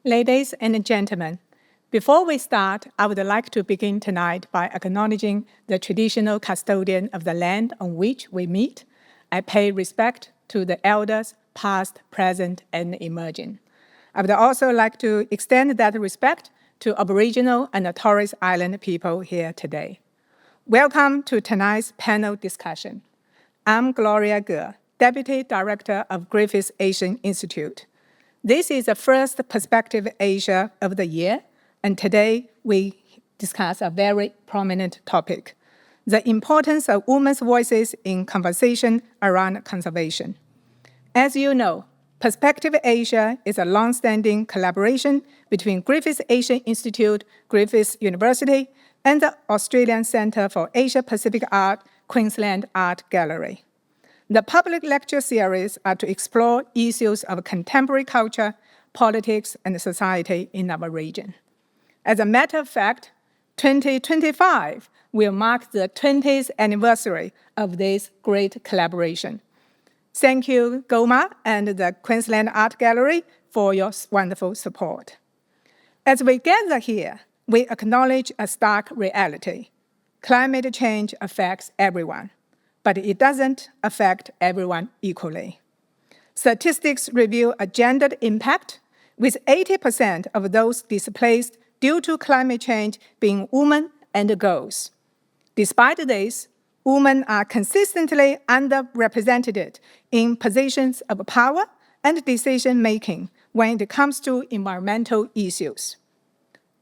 Ladies and gentlemen, before we start, I would like to begin tonight by acknowledging the traditional custodian of the land on which we meet. I pay respect to the elders, past, present, and emerging. I would also like to extend that respect to Aboriginal and Torres Island people here today. Welcome to tonight's panel discussion. I'm Gloria Ge, Deputy Director of Griffith Asian Institute. This is the first Perspective Asia of the year, and today we discuss a very prominent topic, the importance of women's voices in conversation around conservation. As you know, Perspective Asia is a long-standing collaboration between Griffith Asian Institute, Griffith University, and the Australian Centre for Asia-Pacific Art, Queensland Art Gallery. The public lecture series are to explore issues of contemporary culture, politics, and society in our region. As a matter of fact, 2025 will mark the 20th anniversary of this great collaboration. Thank you, GOMA and the Queensland Art Gallery for your wonderful support. As we gather here, we acknowledge a stark reality. Climate change affects everyone, but it doesn't affect everyone equally. Statistics reveal a gendered impact, with 80% of those displaced due to climate change being women and girls. Despite this, women are consistently underrepresented in positions of power and decision-making when it comes to environmental issues.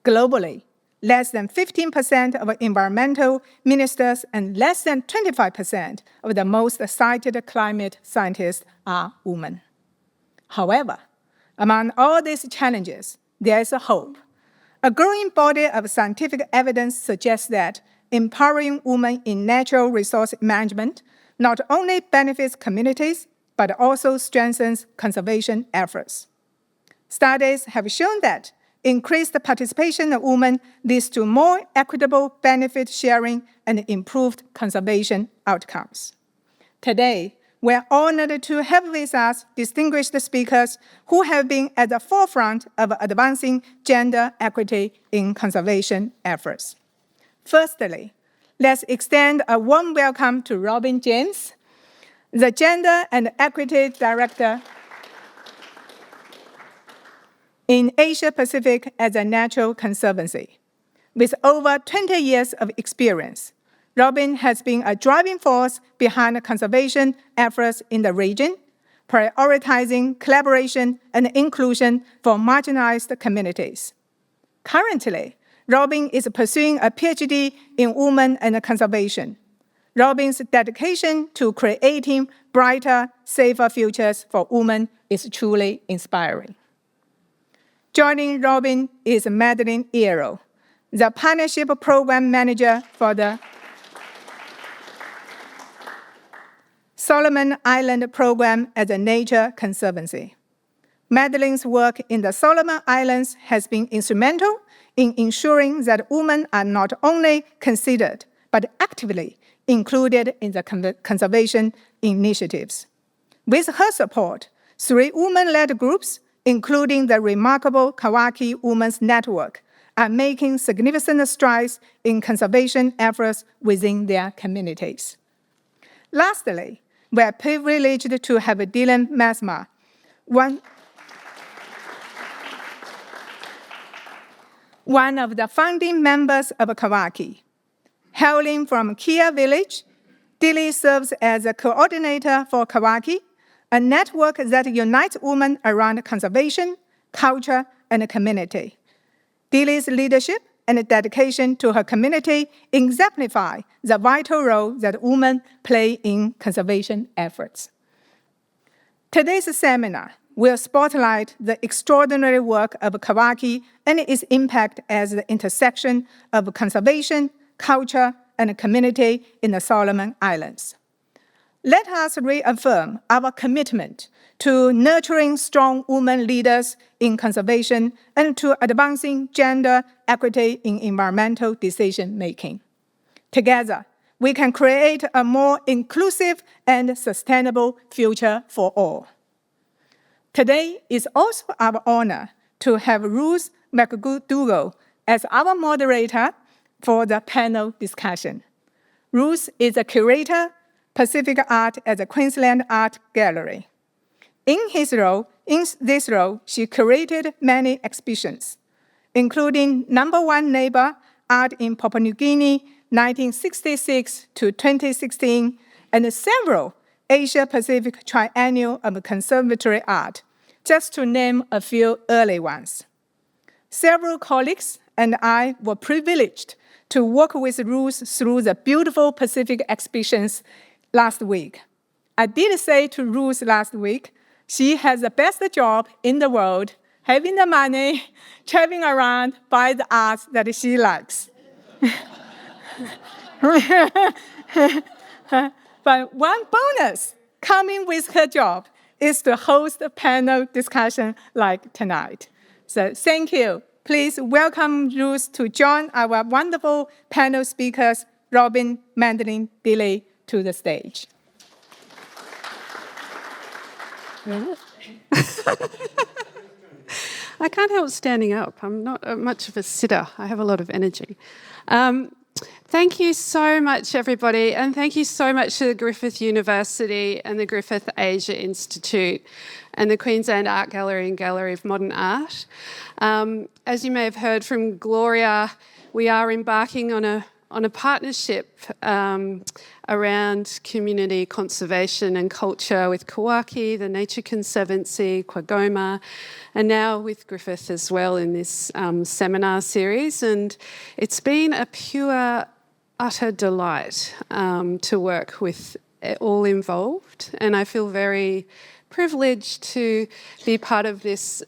Globally, less than 15% of environmental ministers and less than 25% of the most cited climate scientists are women. However, among all these challenges, there is a hope. A growing body of scientific evidence suggests that empowering women in natural resource management not only benefits communities, but also strengthens conservation efforts. Studies have shown that increased participation of women leads to more equitable benefit sharing and improved conservation outcomes. Today, we're honored to have with us distinguished speakers who have been at the forefront of advancing gender equity in conservation efforts. Firstly, let's extend a warm welcome to Robyn James, the Gender and Equity Director in Asia-Pacific at the Natural Conservancy. With over 20 years of experience, Robyn has been a driving force behind conservation efforts in the region, prioritizing collaboration and inclusion for marginalized communities. Currently, Robyn is pursuing a PhD in women and conservation. Robyn's dedication to creating brighter, safer futures for women is truly inspiring. Joining Robyn is Madlyn, the Partnership Program Manager for the Solomon Island Program at the Nature Conservancy. Madlyn's work in the Solomon Islands has been instrumental in ensuring that women are not only considered, but actively included in the conservation initiatives. With her support, 3 women-led groups, including the remarkable KAWAKI Women's Network, are making significant strides in conservation efforts within their communities. Lastly, we are privileged to have Dillie Maezama, one of the founding members of KAWAKI. Hailing from Kia Village, Dillie serves as a coordinator for KAWAKI, a network that unites women around conservation, culture, and community. Dillie's leadership and dedication to her community exemplify the vital role that women play in conservation efforts. Today's seminar will spotlight the extraordinary work of KAWAKI and its impact as the intersection of conservation, culture, and community in the Solomon Islands. Let us reaffirm our commitment to nurturing strong women leaders in conservation and to advancing gender equity in environmental decision-making. Together, we can create a more inclusive and sustainable future for all. Today is also our honor to have Ruth McDougall as our moderator for the panel discussion. Ruth is a curator, Pacific Art at the Queensland Art Gallery. In this role, she curated many exhibitions, including #1 Neighbor Art in Papua New Guinea, 1966 to 2016, and several Asia-Pacific Triennial of Conservatory Art, just to name a few early ones. Several colleagues and I were privileged to work with Ruth through the beautiful Pacific exhibitions last week. I did say to Ruth last week, she has the best job in the world, having the money, traveling around, buy the art that she likes. But one bonus coming with her job is to host a panel discussion like tonight. So thank you. Please welcome Ruth to join our wonderful panel speakers, Robyn, Madlyn, Dillie, to the stage. I can't help standing up. I'm not much of a sitter. I have a lot of energy. Thank you so much, everybody, and thank you so much to the Griffith University and the Griffith Asia Institute and the Queensland Art Gallery and Gallery of Modern Art. As you may have heard from Gloria, we are embarking on a partnership around community conservation and culture with KAWAKI, the Nature Conservancy, Quagoma, and now with Griffith as well in this seminar series. And it's been a pure, utter delight to work with all involved. And I feel very privileged to be part of this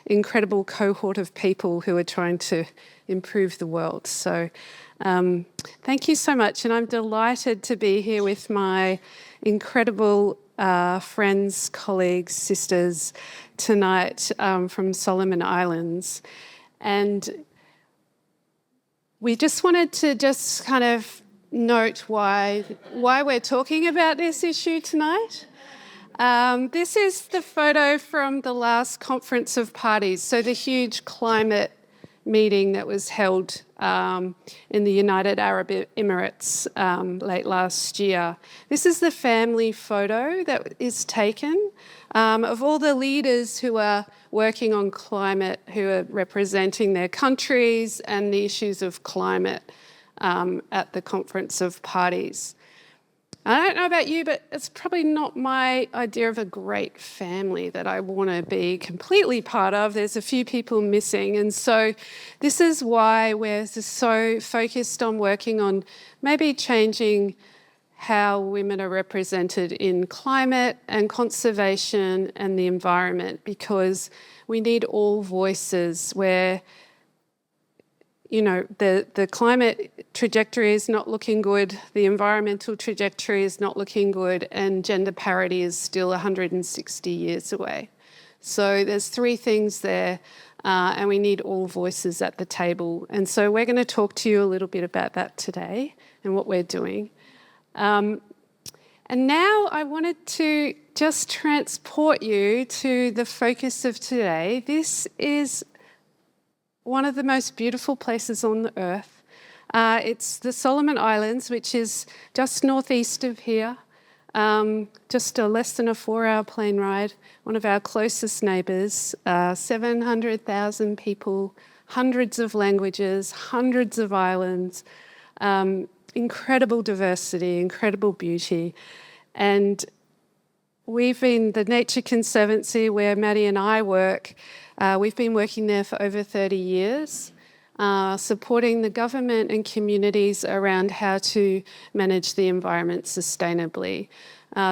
incredible cohort of people who are trying to improve the world. So thank you so much. And I'm delighted to be here with my incredible friends, colleagues, sisters tonight from Solomon Islands. And we just wanted to just kind of note why we're talking about this issue tonight. This is the photo from the last Conference of Parties, so the huge climate meeting that was held in the United Arab Emirates late last year. This is the family photo that is taken of all the leaders who are working on climate, who are representing their countries and the issues of climate at the Conference of Parties. I don't know about you, but it's probably not my idea of a great family that I want to be completely part of. There's a few people missing. And so this is why we're so focused on working on maybe changing how women are represented in climate and conservation and the environment, because we need all voices where the climate trajectory is not looking good, the environmental trajectory is not looking good, and gender parity is still 160 years away. So there's three things there, and we need all voices at the table. And so we're going to talk to you a little bit about that today and what we're doing. And now I wanted to just transport you to the focus of today. This is one of the most beautiful places on the earth. It's the Solomon Islands, which is just northeast of here, just less than a 4-hour plane ride, one of our closest neighbours, 700,000 people, hundreds of languages, hundreds of islands, incredible diversity, incredible beauty. And we've been, the Nature Conservancy, where Maddie and I work, we've been working there for over 30 years, supporting the government and communities around how to manage the environment sustainably.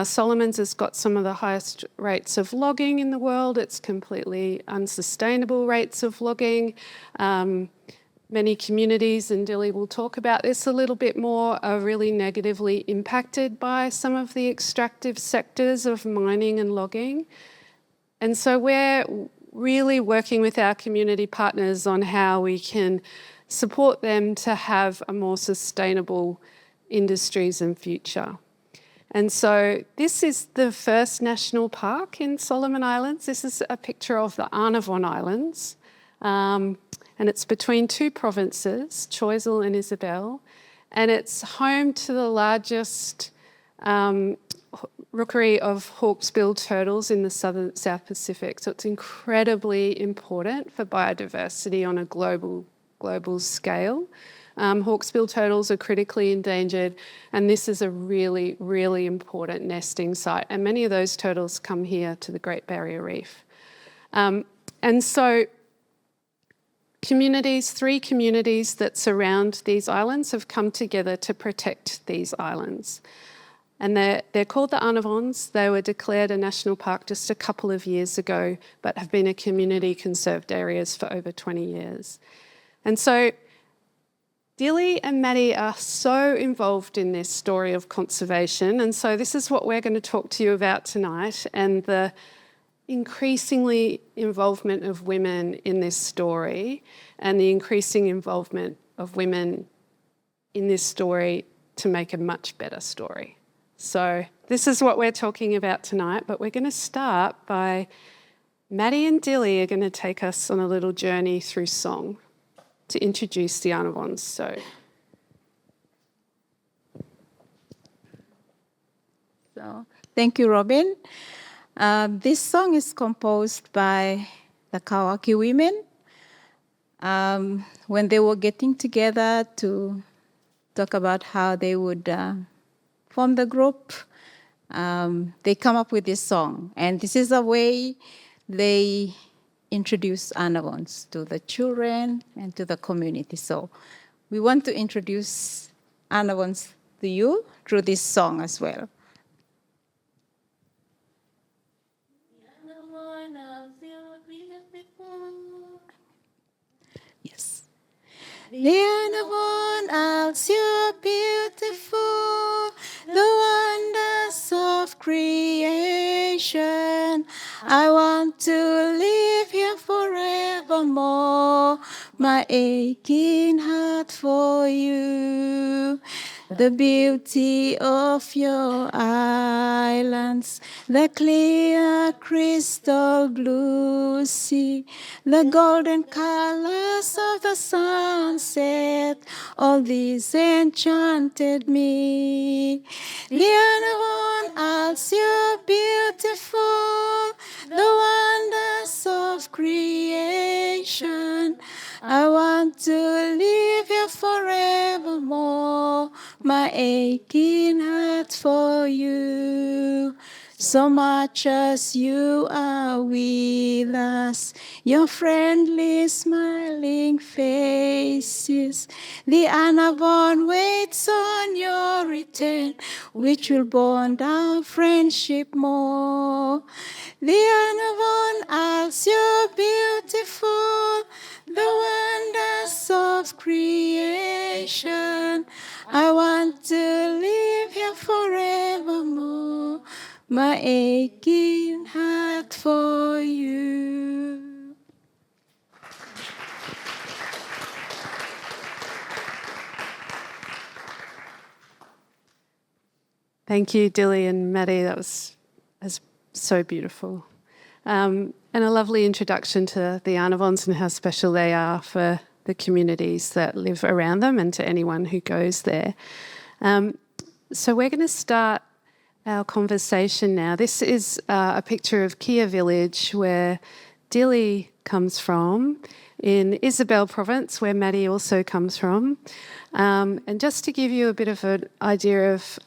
Solomon's has got some of the highest rates of logging in the world. It's completely unsustainable rates of logging. Many communities, and Dillie will talk about this a little bit more, are really negatively impacted by some of the extractive sectors of mining and logging. And so we're really working with our community partners on how we can support them to have a more sustainable industries and future. And so this is the first national park in Solomon Islands. This is a picture of the Arnavon Islands. And it's between two provinces, Choiseul and Isabel. And it's home to the largest rookery of hawksbill turtles in the South Pacific. So it's incredibly important for biodiversity on a global scale. Hawksbill turtles are critically endangered, and this is a really, really important nesting site. And many of those turtles come here to the Great Barrier Reef. And so three communities that surround these islands have come together to protect these islands. And they're called the Arnavons. They were declared a national park just a couple of years ago, but have been a community conserved areas for over 20 years. And so Dillie and Maddie are so involved in this story of conservation, and so this is what we're going to talk to you about tonight, and the increasingly involvement of women in this story and the increasing involvement of women in this story to make a much better story. So this is what we're talking about tonight, but we're going to start by Maddie and Dillie are going to take us on a little journey through song to introduce the Arnavons. So, thank you, Robyn. This song is composed by the KAWAKI women when they were getting together to talk about how they would form the group. They come up with this song, and this is a way they introduce Arnavons to the children and to the community. So we want to introduce Arnavons to you through this song as well. Yes. The Arnavon Isles, you're beautiful, the wonders of creation. I want to live here forevermore, my aching heart for you. The beauty of your islands, the clear crystal blue sea, the golden colors of the sunset, all these enchanted me. The Arnavon Isles, you're beautiful, the wonders of creation. I want to live here forevermore, my aching heart for you. So much as you are with us, your friendly smiling faces, the Arnavon waits on your return, which will bond our friendship more. The Arnavon Isles, you're beautiful, the wonders of creation. I want to live here forevermore, my aching heart for you. Thank you, Dillie and Maddie. That was so beautiful. And a lovely introduction to the Arnavons and how special they are for the communities that live around them and to anyone who goes there. So we're going to start our conversation now. This is a picture of Kia Village, where Dillie comes from, in Isabel Province, where Maddie also comes from. And just to give you a bit of an idea of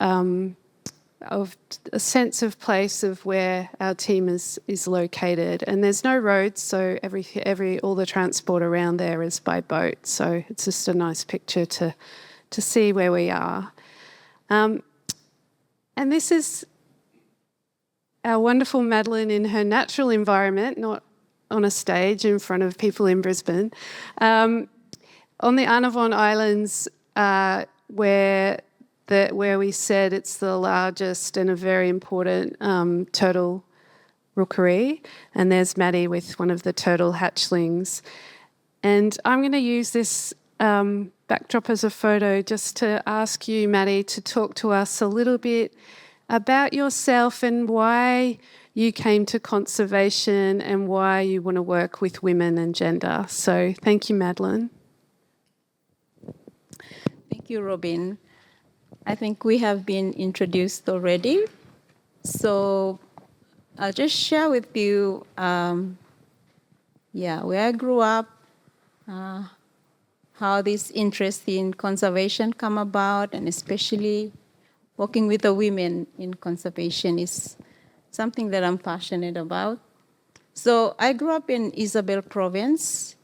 a sense of place of where our team is located. And there's no roads, so all the transport around there is by boat. So it's just a nice picture to see where we are. And this is our wonderful Madlyn in her natural environment, not on a stage in front of people in Brisbane. On the Arnavon Islands, where we said it's the largest and a very important turtle rookery. And there's Maddie with one of the turtle hatchlings. And I'm going to use this backdrop as a photo just to ask you, Maddie, to talk to us a little bit about yourself and why you came to conservation and why you want to work with women and gender. So thank you, Madlyn. Thank you, Robyn. I think we have been introduced already. So I'll just share with you, where I grew up, how this interest in conservation come about, and especially working with the women in conservation is something that I'm passionate about. So I grew up in Isabel Province,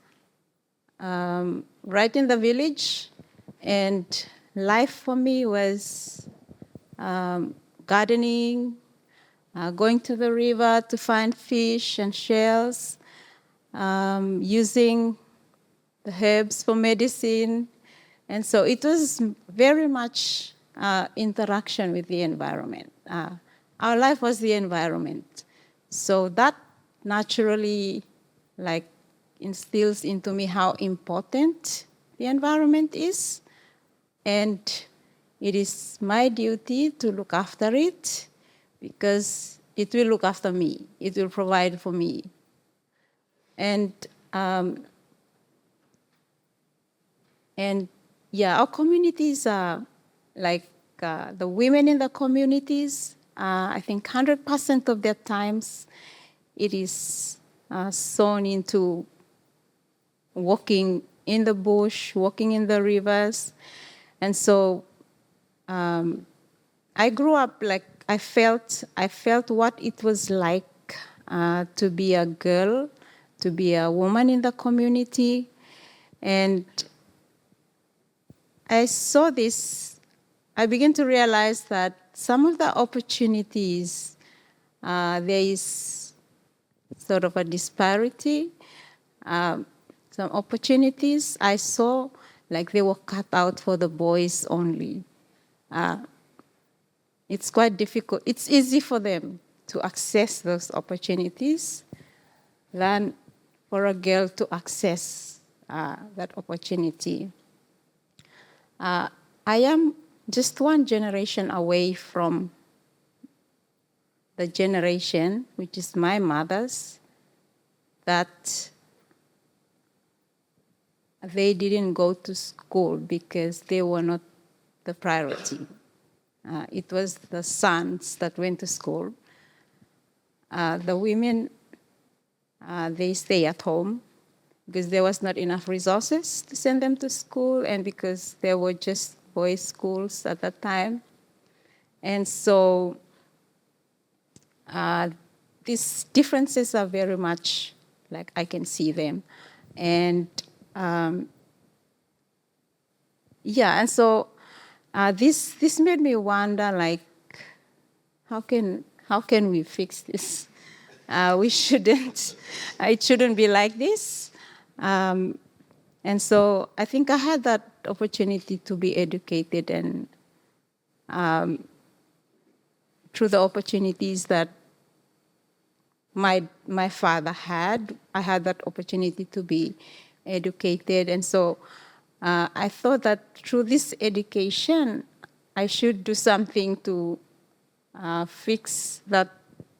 right in the village, and life for me was gardening, going to the river to find fish and shells, using the herbs for medicine. And so it was very much interaction with the environment. Our life was the environment. So that naturally instills into me how important the environment is. And it is my duty to look after it because it will look after me. It will provide for me. And our communities are the women in the communities, I think 100% of their times it is sown into walking in the bush, walking in the rivers. And so I grew up I felt what it was like to be a girl, to be a woman in the community. And I saw this, I began to realize that some of the opportunities, there is sort of a disparity. Some opportunities I saw they were cut out for the boys only. It's quite difficult. It's easy for them to access those opportunities than for a girl to access that opportunity. I am just one generation away from the generation, which is my mother's, that they didn't go to school because they were not the priority. It was the sons that went to school. The women, they stay at home because there was not enough resources to send them to school and because there were just boys' schools at that time. And so these differences are very much I can see them. And and so this made me wonder how can we fix this? We shouldn't, it shouldn't be like this. And so I think I had that opportunity to be educated, and through the opportunities that my father had, I had that opportunity to be educated. And so I thought that through this education, I should do something to fix that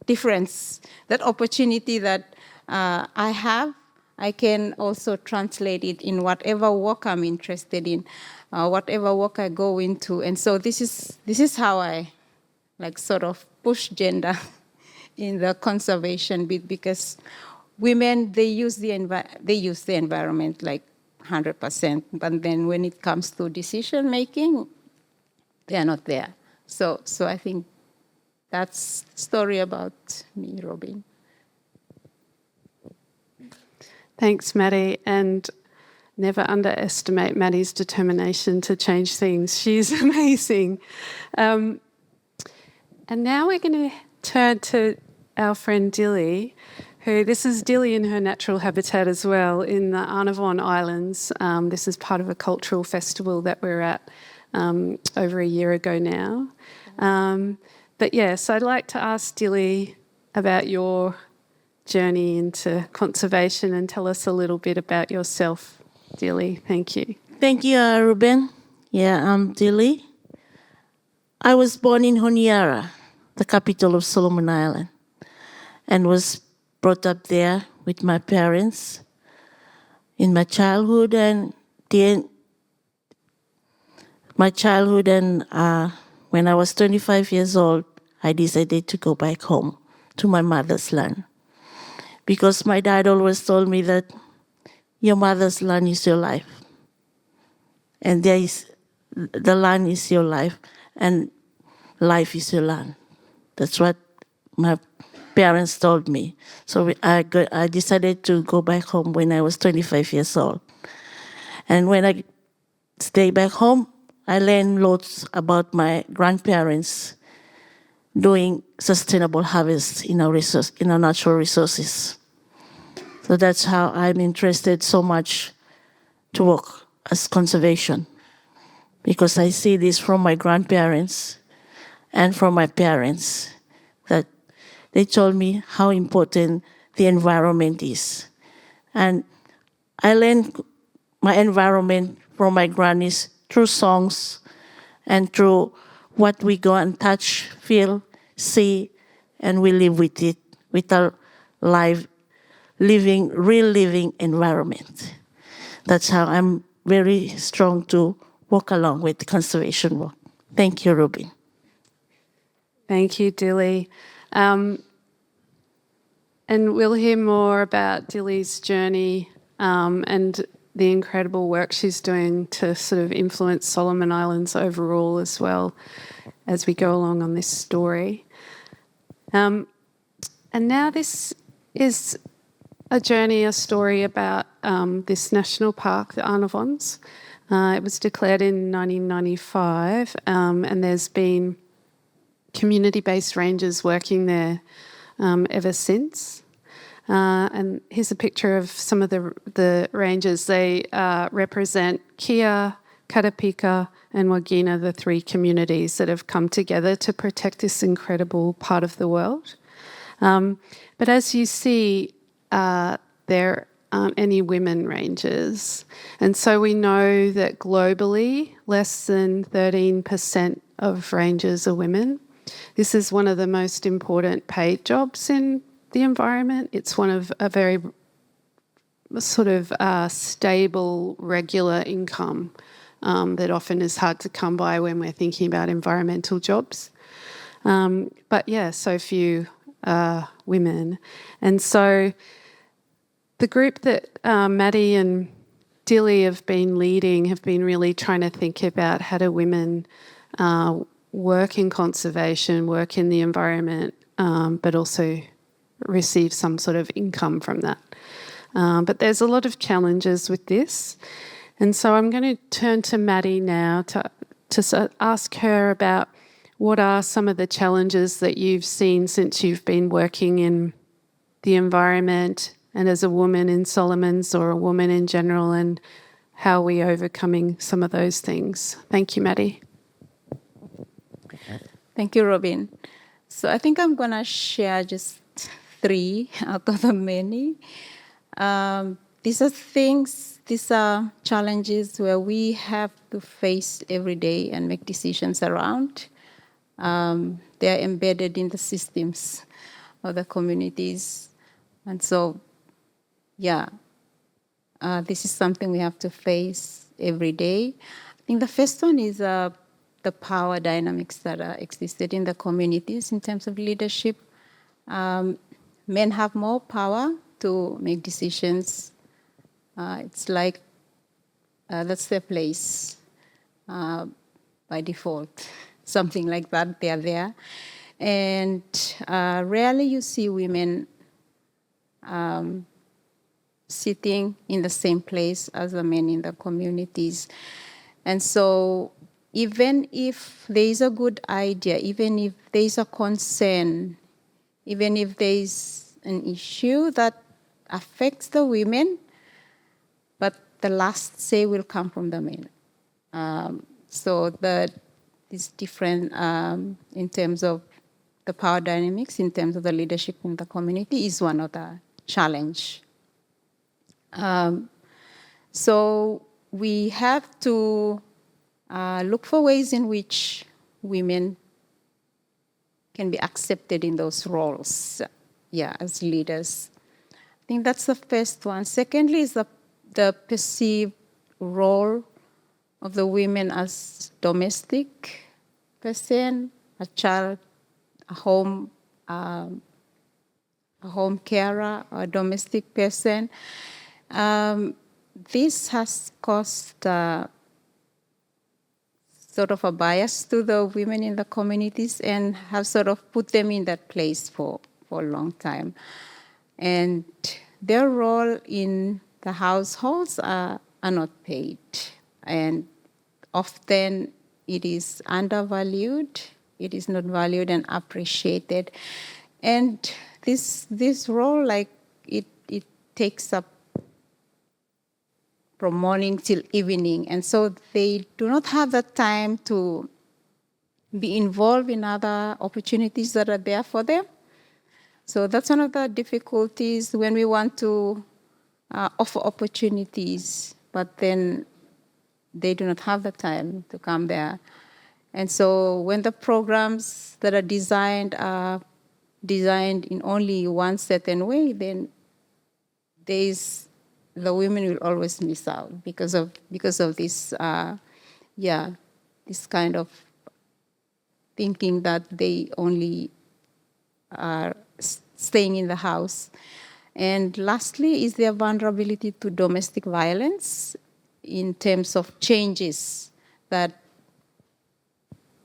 difference, that opportunity that I have. I can also translate it in whatever work I'm interested in, whatever work I go into. And so this is how I sort of push gender in the conservation bit, because women, they use the environment 100%, but then when it comes to decision making, they are not there. So I think that's the story about me, Robyn. Thanks, Maddie, and never underestimate Maddie's determination to change things. She's amazing. And now we're going to turn to our friend Dillie, this is Dillie in her natural habitat as well, in the Arnavon Islands. This is part of a cultural festival that we're at over a year ago now. But yes, I'd like to ask Dillie about your journey into conservation and tell us a little bit about yourself, Dillie. Thank you. Thank you, Robyn. Yeah, I'm Dillie. I was born in Honiara, the capital of Solomon Island, and was brought up there with my parents in my childhood and when I was 25 years old, I decided to go back home to my mother's land. Because my dad always told me that your mother's land is your life. And the land is your life, and life is your land. That's what my parents told me. So I decided to go back home when I was 25 years old. And when I stayed back home, I learned lots about my grandparents doing sustainable harvest in our natural resources. So that's how I'm interested so much to work as conservation, because I see this from my grandparents and from my parents, that they told me how important the environment is. And I learned my environment from my grannies through songs and through what we go and touch, feel, see, and we live with it, with our real living environment. That's how I'm very strong to walk along with conservation work. Thank you, Robyn. Thank you, Dillie. And we'll hear more about Dillie's journey and the incredible work she's doing to sort of influence Solomon Islands overall as well as we go along on this story. And now this is a story about this national park, the Arnavons. It was declared in 1995, and there's been community-based rangers working there ever since. And here's a picture of some of the rangers. They represent Kia, Karapika and Wagina, the three communities that have come together to protect this incredible part of the world. But as you see, there aren't any women rangers. And so we know that globally, less than 13% of rangers are women. This is one of the most important paid jobs in the environment. It's one of a very sort of stable, regular income that often is hard to come by when we're thinking about environmental jobs. But yeah, so few women. And so the group that Maddie and Dillie have been leading have been really trying to think about how do women work in conservation, work in the environment, but also receive some sort of income from that. But there's a lot of challenges with this. And so I'm going to turn to Maddie now to ask her about what are some of the challenges that you've seen since you've been working in the environment and as a woman in Solomons or a woman in general, and how are we overcoming some of those things? Thank you, Maddie. Thank you, Robyn. So I think I'm going to share just 3 out of the many. These are challenges where we have to face every day and make decisions around. They are embedded in the systems of the communities. And so, this is something we have to face every day. I think the first one is the power dynamics that are existed in the communities in terms of leadership. Men have more power to make decisions. It's like that's their place by default, something like that. They are there. And rarely you see women sitting in the same place as the men in the communities. And so even if there is a good idea, even if there is a concern, even if there is an issue that affects the women, but the last say will come from the men. So it's different in terms of the power dynamics, in terms of the leadership in the community is one of the challenge. So we have to look for ways in which women can be accepted in those roles, as leaders. I think that's the first one. Secondly is the perceived role of the women as domestic person, a child, a home carer, or a domestic person. This has caused sort of a bias to the women in the communities and have sort of put them in that place for a long time. And their role in the households are not paid. And often it is undervalued, it is not valued and appreciated. And this role, like, it takes up from morning till evening. And so they do not have the time to be involved in other opportunities that are there for them. So that's one of the difficulties when we want to offer opportunities, but then they do not have the time to come there. And so when the programs that are designed in only one certain way, then the women will always miss out because of this this kind of thinking that they only are staying in the house. And lastly is their vulnerability to domestic violence in terms of changes that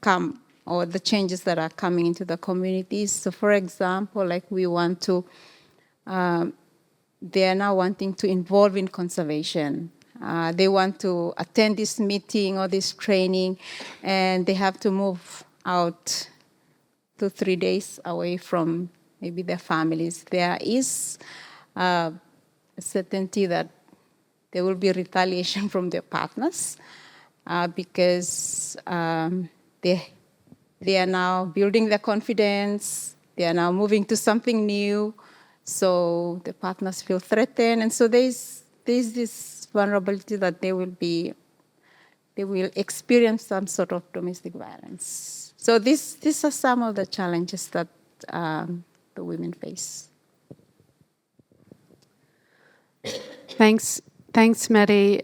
come, or the changes that are coming into the communities. So for example, like we want to, they are now wanting to involve in conservation. They want to attend this meeting or this training, and they have to move out 2-3 days away from maybe their families. There is a certainty that there will be retaliation from their partners because they are now building their confidence. They are now moving to something new. So the partners feel threatened. And so there's this vulnerability that they will experience some sort of domestic violence. So these are some of the challenges that the women face. Thanks, Maddie.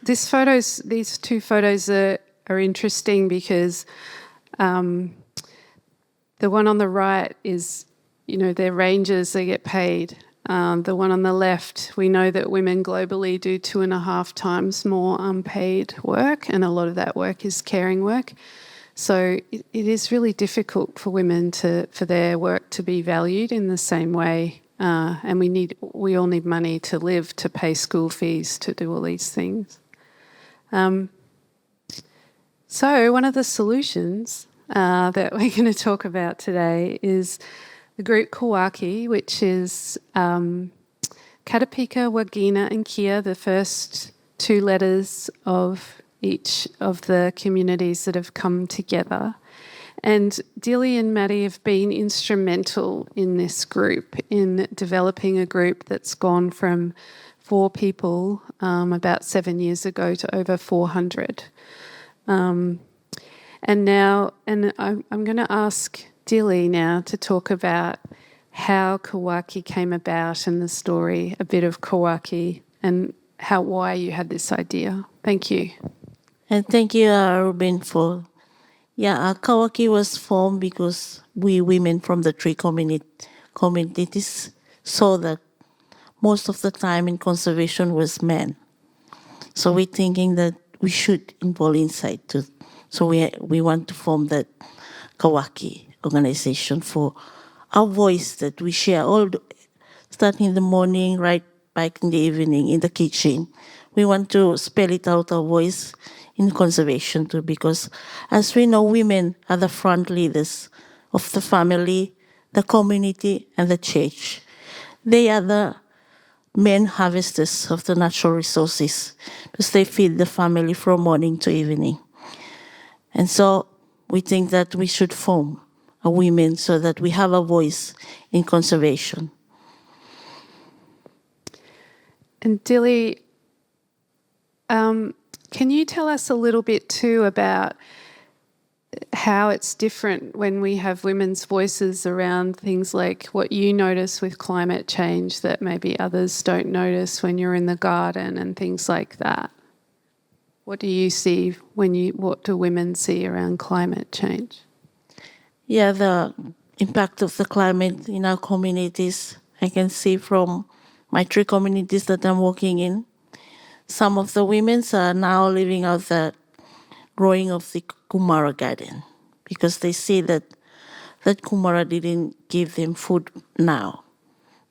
These two photos are interesting because the one on the right is, they're rangers, they get paid. The one on the left, we know that women globally do 2.5 times more unpaid work, and a lot of that work is caring work. So it is really difficult for women for their work to be valued in the same way. And we all need money to live, to pay school fees, to do all these things. So one of the solutions that we're going to talk about today is the group KAWAKI, which is Katapika, Wagina and Kia, the first 2 letters of each of the communities that have come together. And Dillie and Maddie have been instrumental in this group, in developing a group that's gone from 4 people about 7 years ago to over 400. And I'm going to ask Dillie now to talk about how KAWAKI came about and the story, a bit of KAWAKI, and why you had this idea. Thank you. And thank you, Robyn, for... KAWAKI was formed because we women from the 3 communities saw that most of the time in conservation was men. So we're thinking that we should involve inside too. So we want to form that KAWAKI organization for our voice that we share starting in the morning, right back in the evening, in the kitchen. We want to spell it out, our voice, in conservation too, because as we know, women are the front leaders of the family, the community, and the church. They are the main harvesters of the natural resources because they feed the family from morning to evening. And so we think that we should form a women so that we have a voice in conservation. And Dillie, can you tell us a little bit too about how it's different when we have women's voices around things like what you notice with climate change that maybe others don't notice when you're in the garden and things like that. What do you see what do women see around climate change? Yeah, the impact of the climate in our communities, I can see from my 3 communities that I'm working in. Some of the women are now living out the growing of the kumara garden because they see that kumara didn't give them food now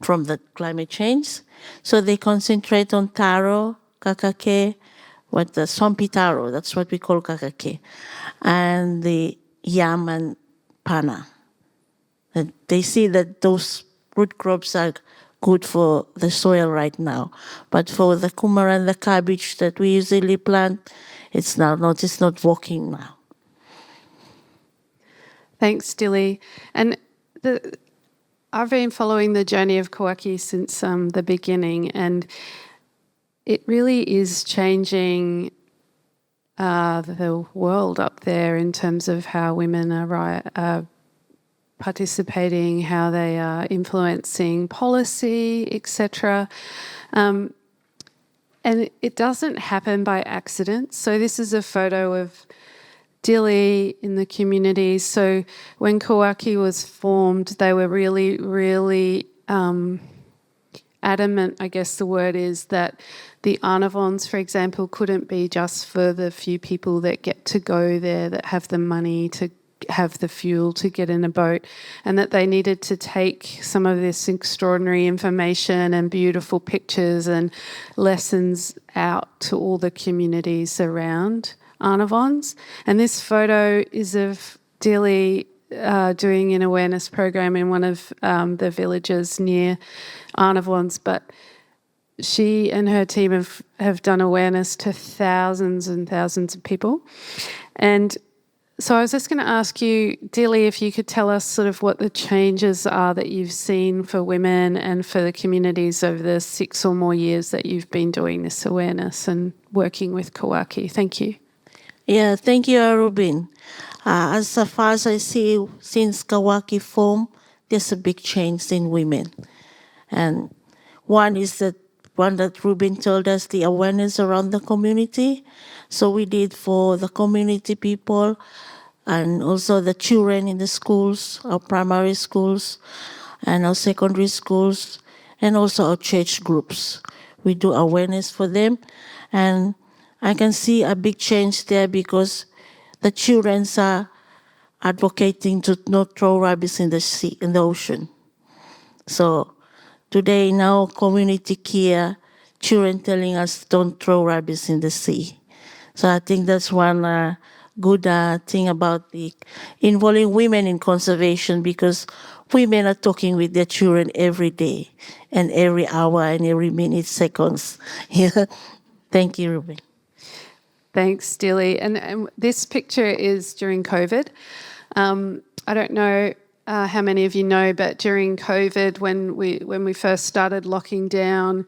from the climate change. So they concentrate on taro, kakake, the swampy taro, that's what we call kakake, and the yam and pana. And they see that those root crops are good for the soil right now. But for the kumara and the cabbage that we usually plant, it's not working now. Thanks, Dillie. And I've been following the journey of KAWAKI since the beginning, and it really is changing the world up there in terms of how women are participating, how they are influencing policy, etc. And it doesn't happen by accident. So this is a photo of Dillie in the community. So when KAWAKI was formed, they were really, really adamant, I guess the word is, that the Arnavons, for example, couldn't be just for the few people that get to go there, that have the money to have the fuel to get in a boat, and that they needed to take some of this extraordinary information and beautiful pictures and lessons out to all the communities around Arnavons. And this photo is of Dillie doing an awareness program in one of the villages near Arnavons, but she and her team have done awareness to thousands and thousands of people. And so I was just going to ask you, Dillie, if you could tell us sort of what the changes are that you've seen for women and for the communities over the 6 or more years that you've been doing this awareness and working with KAWAKI. Thank you. Yeah, thank you, Robyn. As far as I see, since KAWAKI formed, there's a big change in women. And one is that Robyn told us, the awareness around the community. So we did for the community people and also the children in the schools, our primary schools and our secondary schools, and also our church groups. We do awareness for them. And I can see a big change there because the children are advocating to not throw rubbish in the sea, in the ocean. So today in our community here, children telling us don't throw rubbish in the sea. So I think that's one good thing about the involving women in conservation, because women are talking with their children every day and every hour and every minute, seconds. Yeah. Thank you, Robyn. Thanks, Dillie. And this picture is during COVID. I don't know how many of you know, but during COVID, when we first started locking down,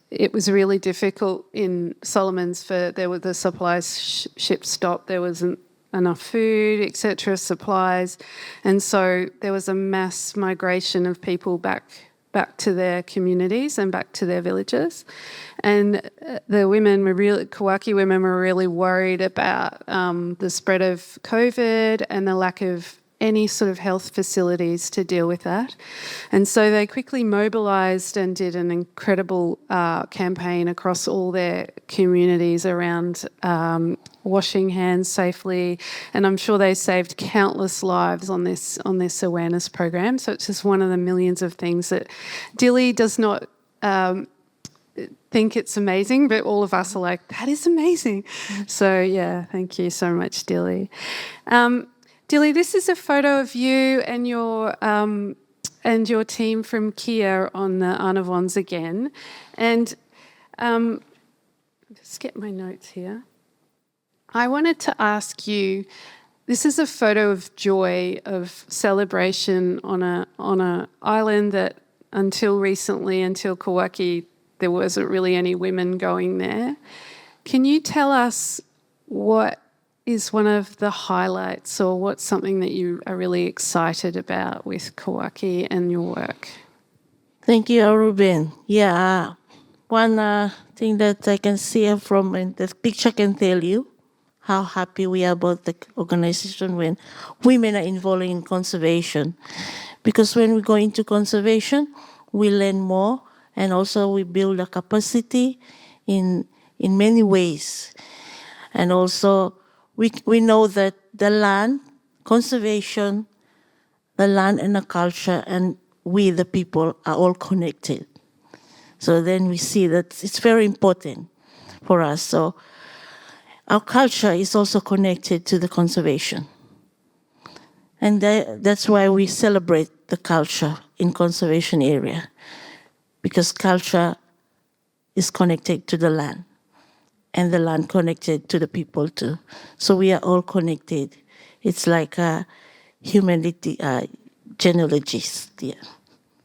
it was really difficult in Solomons. There were the supplies ships stopped. There wasn't enough food, etc., supplies, and so there was a mass migration of people back to their communities and back to their villages. And the women were KAWAKI women were really worried about the spread of COVID and the lack of any sort of health facilities to deal with that. And so they quickly mobilised and did an incredible campaign across all their communities around washing hands safely, and I'm sure they saved countless lives on this awareness program. So it's just one of the millions of things that Dillie does not think it's amazing, but all of us are like, that is amazing. So yeah, thank you so much, Dillie. Dillie, this is a photo of you and your team from Kia on the Arnavons again, and just get my notes here. I wanted to ask you, this is a photo of joy, of celebration on a island that until recently, until KAWAKI, there wasn't really any women going there. Can you tell us what is one of the highlights, or what's something that you are really excited about with KAWAKI and your work? Thank you, Robyn. Yeah, one thing that I can see from the picture can tell you how happy we are about the organization when women are involved in conservation. Because when we go into conservation, we learn more, and also we build a capacity in many ways. And also we know that the land, conservation, the land and the culture, and we, the people, are all connected. So then we see that it's very important for us. So our culture is also connected to the conservation. And that's why we celebrate the culture in conservation area, because culture is connected to the land, and the land connected to the people too. So we are all connected. It's like a humanity genealogies. Yeah.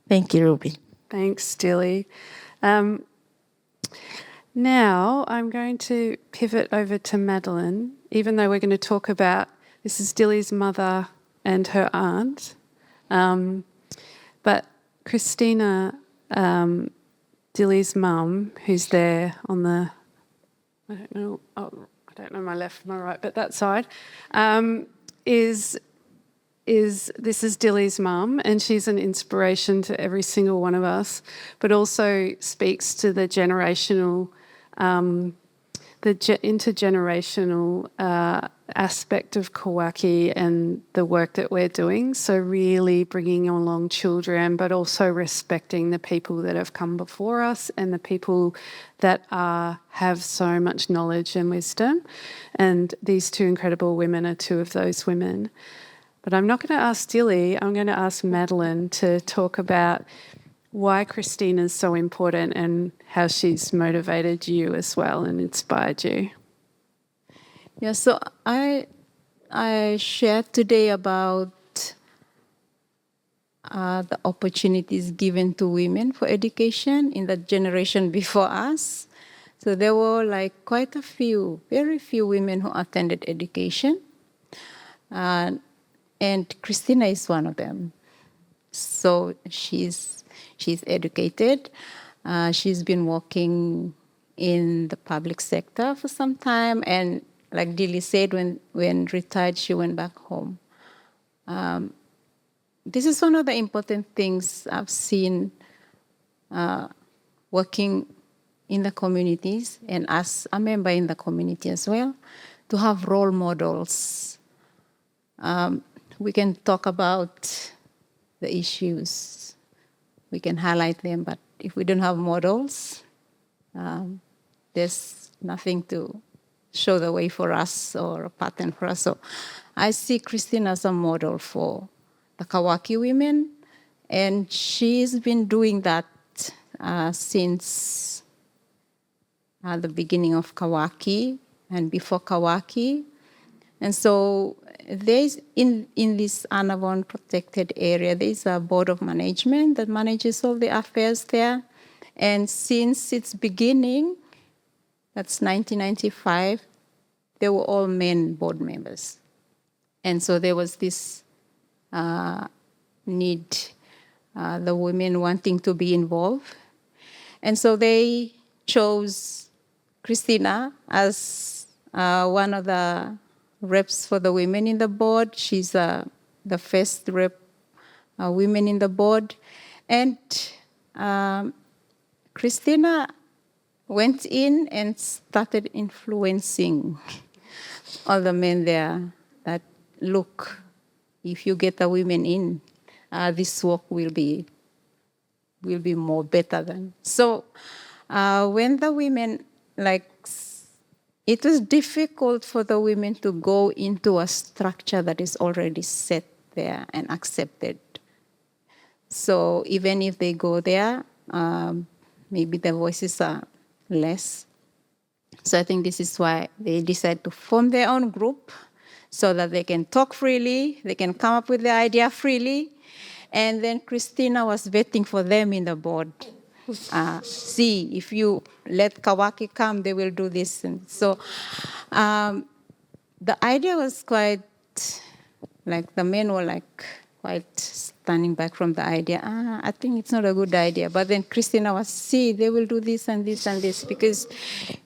Thank you, Robyn. Thanks, Dillie. Now I'm going to pivot over to Madlyn, even though we're going to talk about, this is Dillie's mother and her aunt. But Christina, Dillie's mum, who's there on the, I don't know my left, my right, but that side, this is Dillie's mum, and she's an inspiration to every single one of us, but also speaks to the generational, intergenerational aspect of KAWAKI and the work that we're doing. So really bringing along children, but also respecting the people that have come before us and the people that have so much knowledge and wisdom. And these two incredible women are two of those women. But I'm not going to ask Dillie, I'm going to ask Madlyn to talk about why Christina's so important and how she's motivated you as well and inspired you. Yeah, so I shared today about the opportunities given to women for education in the generation before us. So there were like quite a few, very few women who attended education. And Christina is one of them. So she's educated. She's been working in the public sector for some time, and like Dillie said, when retired, she went back home. This is one of the important things I've seen working in the communities, and as a member in the community as well, to have role models. We can talk about the issues, we can highlight them, but if we don't have models, there's nothing to show the way for us or a pattern for us. So I see Christine as a model for the KAWAKI women, and she's been doing that since the beginning of KAWAKI and before KAWAKI. And so there's in this Anavon protected area, there's a board of management that manages all the affairs there. And since its beginning, that's 1995, they were all men board members. And so there was this need, the women wanting to be involved. And so they chose Christina as one of the reps for the women in the board. She's the first rep women in the board. And Christina went in and started influencing all the men there that, look, if you get the women in, this work will be more better than. So when the women, it was difficult for the women to go into a structure that is already set there and accepted. So even if they go there, maybe the voices are less. So I think this is why they decide to form their own group so that they can talk freely, they can come up with the idea freely. And then Christina was vetting for them in the board. See, if you let KAWAKI come, they will do this. And so the idea was quite, like the men were like quite standing back from the idea. I think it's not a good idea. But then Christina was, see, they will do this and this and this, because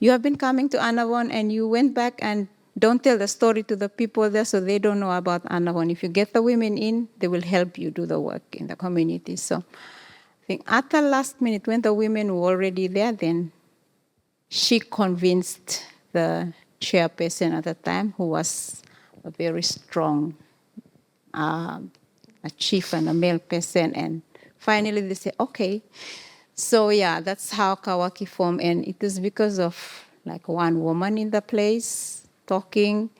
you have been coming to Annavon and you went back and don't tell the story to the people there, so they don't know about Annavon. If you get the women in, they will help you do the work in the community. So I think at the last minute, when the women were already there, then she convinced the chairperson at the time, who was a very strong a chief and a male person, and finally they said, okay. So yeah, that's how KAWAKI formed, and it is because of like one woman in the place talking,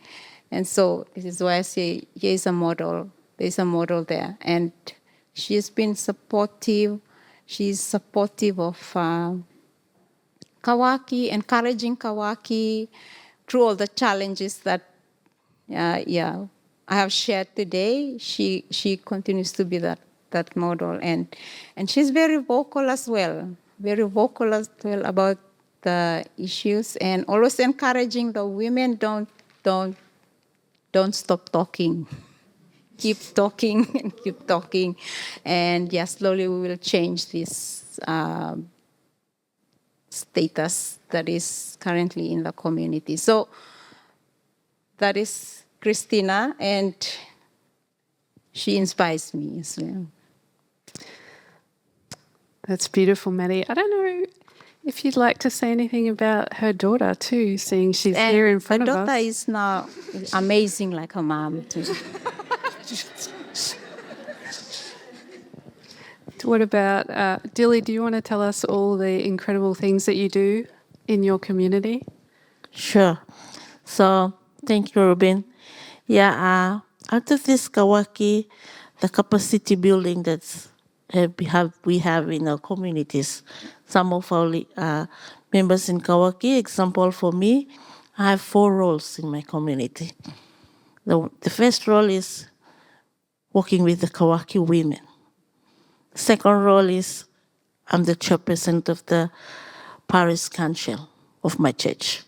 and so this is why I say here is a model. There's a model there, and she's been supportive. She's supportive of KAWAKI, encouraging KAWAKI through all the challenges that I have shared today. She continues to be that model, and she's very vocal as well about the issues, and always encouraging the women, don't stop talking. Keep talking and keep talking, and slowly we will change this status that is currently in the community. So that is Christina, and she inspires me as well. That's beautiful, Maddie. I don't know if you'd like to say anything about her daughter too, seeing she's here in front of us. Her daughter is now amazing like her mom too. What about Dillie? Do you want to tell us all the incredible things that you do in your community? Sure. So, thank you, Robyn. Yeah, out of this KAWAKI, the capacity building that we have in our communities, some of our members in KAWAKI, example for me, I have 4 roles in my community. The first role is working with the KAWAKI women. Second role is I'm the chairperson of the parish council of my church.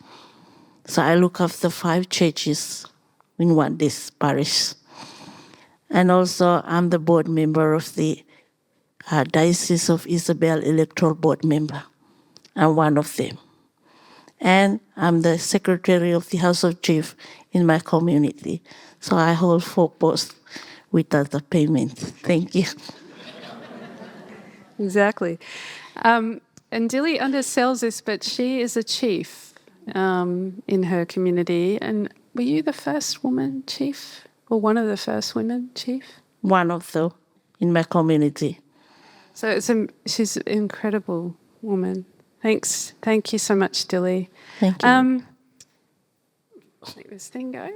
So I look after 5 churches in this parish. And also I'm the board member of the Diocese of Isabel Electoral Board member. I'm one of them. And I'm the secretary of the House of Chief in my community. So I hold 4 posts without the payment. Thank you. Exactly. And Dillie undersells this, but she is a chief in her community. And were you the first woman chief, or one of the first women chief? One of them in my community. So she's an incredible woman. Thanks. Thank you so much, Dillie. Thank you. Let this thing go.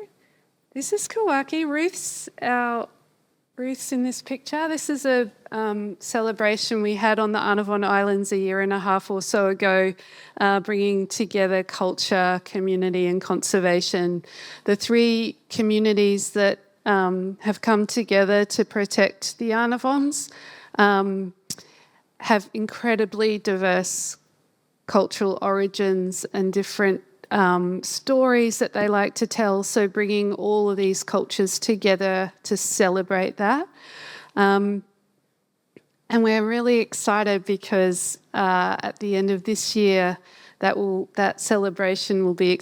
This is KAWAKI. Ruth's in this picture. This is a celebration we had on the Annavon Islands a year and a half or so ago, bringing together culture, community and conservation. The 3 communities that have come together to protect the Annavons have incredibly diverse cultural origins and different stories that they like to tell, so bringing all of these cultures together to celebrate that. And we're really excited because at the end of this year, that celebration will be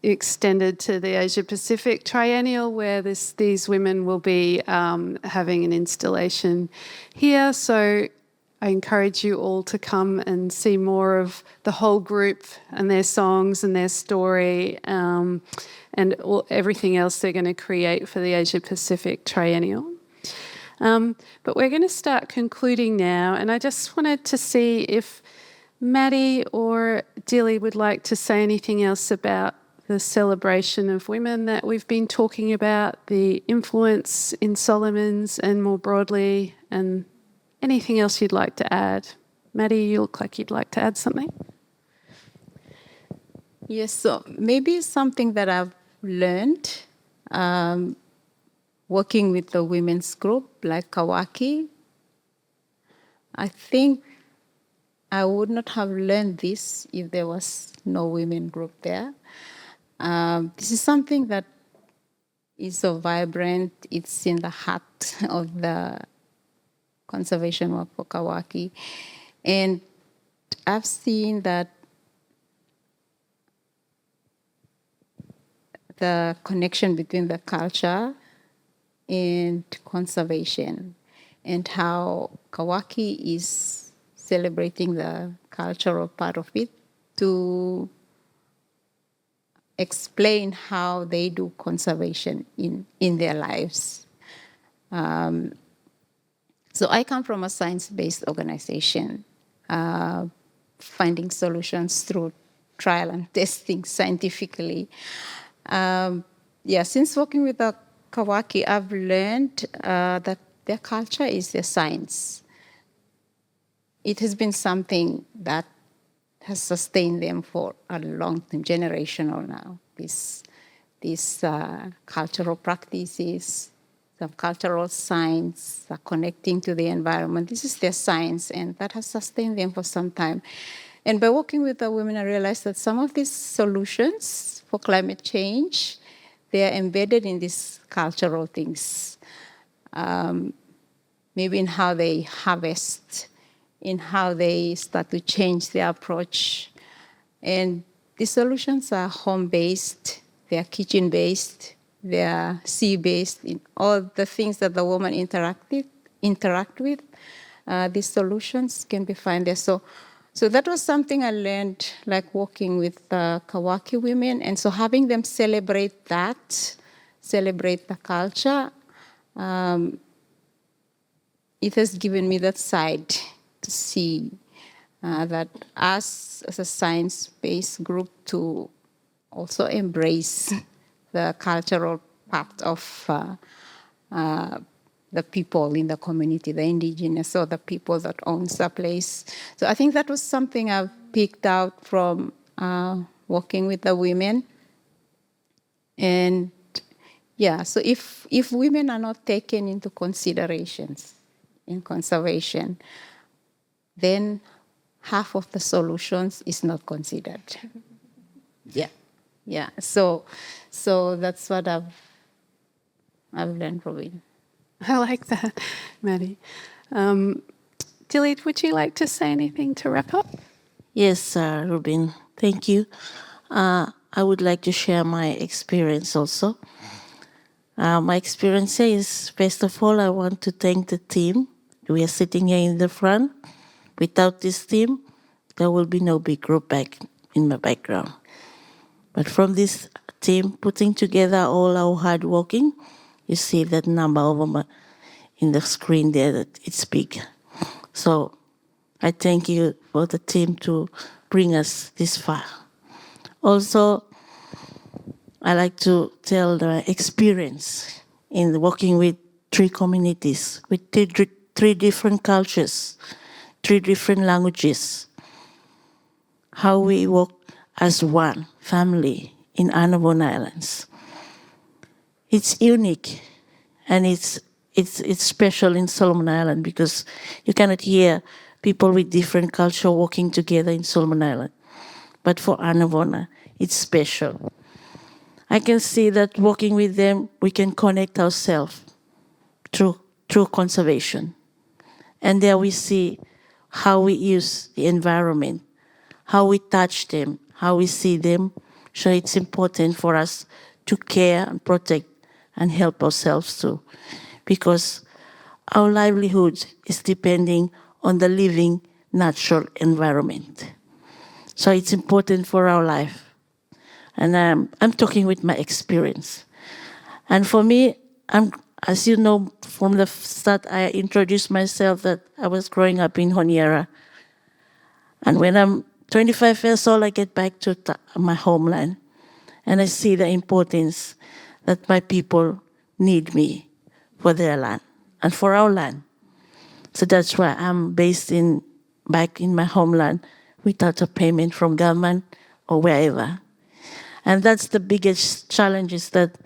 extended to the Asia Pacific Triennial, where these women will be having an installation here. So I encourage you all to come and see more of the whole group and their songs and their story and everything else they're going to create for the Asia Pacific Triennial. But we're going to start concluding now, and I just wanted to see if Maddie or Dillie would like to say anything else about the celebration of women that we've been talking about, the influence in Solomon's and more broadly, and anything else you'd like to add? Maddie, you look like you'd like to add something. Yes, so maybe something that I've learned working with the women's group like KAWAKI. I think I would not have learned this if there was no women group there. This is something that is so vibrant. It's in the heart of the conservation work for KAWAKI. And I've seen that the connection between the culture and conservation, and how KAWAKI is celebrating the cultural part of it to explain how they do conservation in their lives. So I come from a science-based organization, finding solutions through trial and testing scientifically. Since working with the KAWAKI, I've learned that their culture is their science. It has been something that has sustained them for a long time, generational now. These cultural practices, some cultural science, connecting to the environment. This is their science, and that has sustained them for some time. And by working with the women, I realized that some of these solutions for climate change, they are embedded in these cultural things. Maybe in how they harvest, in how they start to change their approach. And the solutions are home-based, they are kitchen-based, they are sea-based, in all the things that the woman interact with. These solutions can be found there. So that was something I learned, like working with KAWAKI women. And so having them celebrate that, celebrate the culture, it has given me that side to see that us as a science-based group to also embrace the cultural part of the people in the community, the indigenous or the people that owns the place. So I think that was something I've picked out from working with the women. And so if women are not taken into considerations in conservation, then half of the solutions is not considered. So that's what I've learned from it. I like that, Maddie. Dillie, would you like to say anything to wrap up? Yes, Robyn, thank you. I would like to share my experience also. My experience is, first of all, I want to thank the team. We are sitting here in the front. Without this team, there will be no big group back in my background. But from this team, putting together all our hard working, you see that number over in the screen there, that it's big. So I thank you for the team to bring us this far. Also, I like to tell the experience in working with 3 communities, with 3 different cultures, 3 different languages, how we work as one family in Annabon Islands. It's unique, and it's special in Solomon Island because you cannot hear people with different culture working together in Solomon Island. But for Annabon, it's special. I can see that working with them, we can connect ourselves through conservation. And there we see how we use the environment, how we touch them, how we see them. So it's important for us to care and protect and help ourselves too. Because our livelihood is depending on the living natural environment. So it's important for our life. And I'm talking with my experience. And for me, as you know, from the start, I introduced myself that I was growing up in Honiara. And when I'm 25 years old, I get back to my homeland. And I see the importance that my people need me for their land and for our land. So that's why I'm based back in my homeland without a payment from government or wherever. And that's the biggest challenges that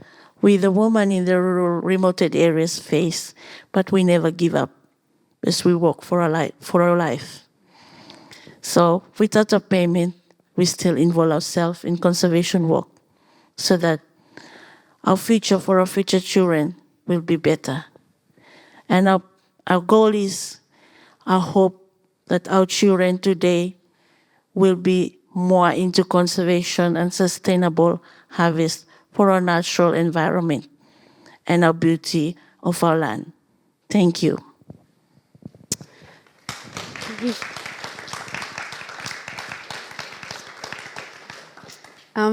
we, the women in the rural, remote areas, face, but we never give up because we work for our life. So without a payment, we still involve ourselves in conservation work so that our future for our future children will be better. And our goal is, I hope that our children today will be more into conservation and sustainable harvest for our natural environment and our beauty of our land. Thank you.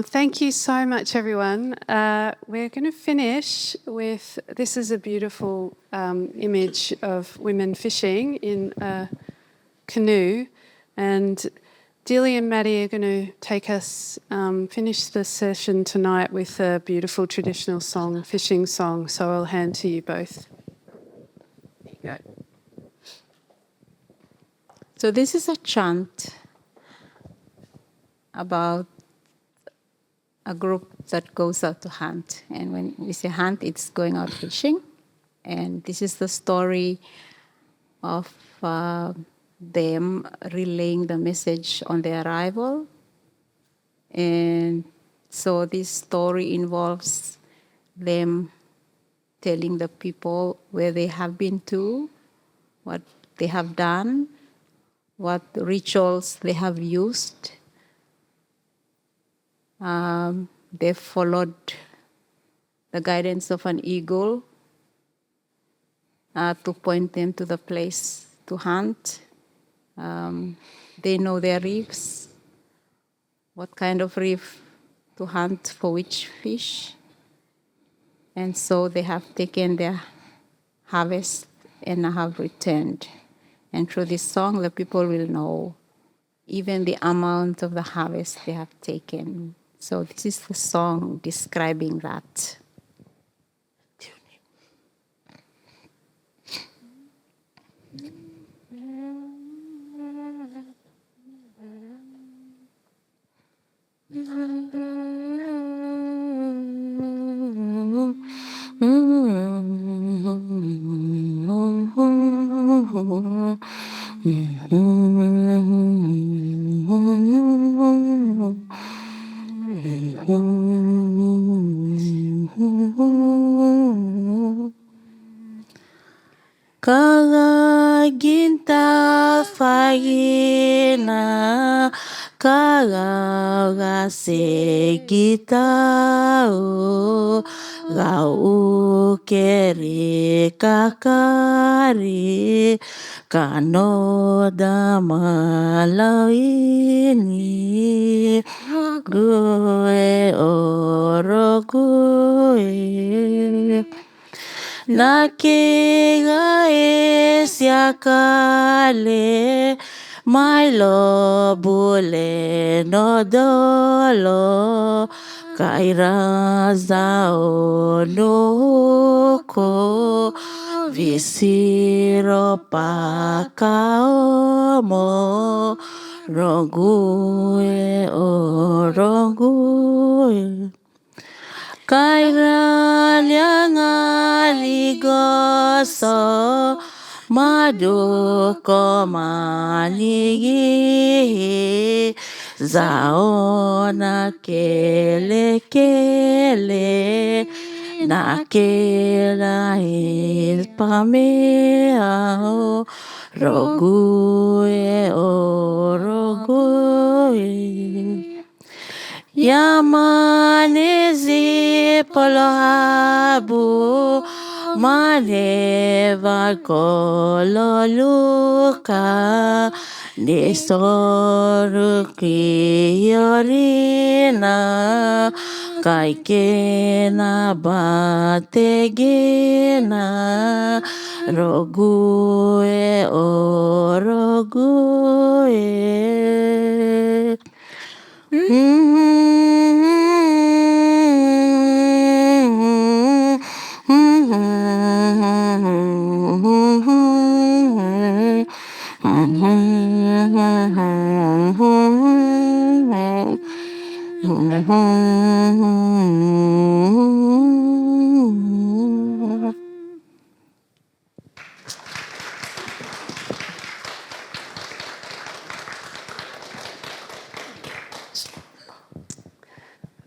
Thank you so much, everyone. We're going to finish with, this is a beautiful image of women fishing in a canoe. And Dillie and Maddie are going to take us, finish the session tonight with a beautiful traditional song, fishing song. So I'll hand to you both. There you go. So this is a chant about a group that goes out to hunt. And when we say hunt, it's going out fishing. And this is the story of them relaying the message on their arrival. And so this story involves them telling the people where they have been to, what they have done, what rituals they have used. They followed the guidance of an eagle to point them to the place to hunt. They know their reefs, what kind of reef to hunt for which fish. And so they have taken their harvest and have returned. And through this song, the people will know even the amount of the harvest they have taken. So this is the song describing that. Kagaginta fagina kagagase kita o gau kere kakari kanoda malawini gue oro gue Nakega esiakale mai lo bule no dolo kaira zao no ko visiro pakaomo rogue o rogue Kaira ligoso maduko manigi zaona kele kele na kela il pameo rogue o rogue Yamanezi polohabu maneva kololuka nisoruki yorina kaikena bategena rogue o rogue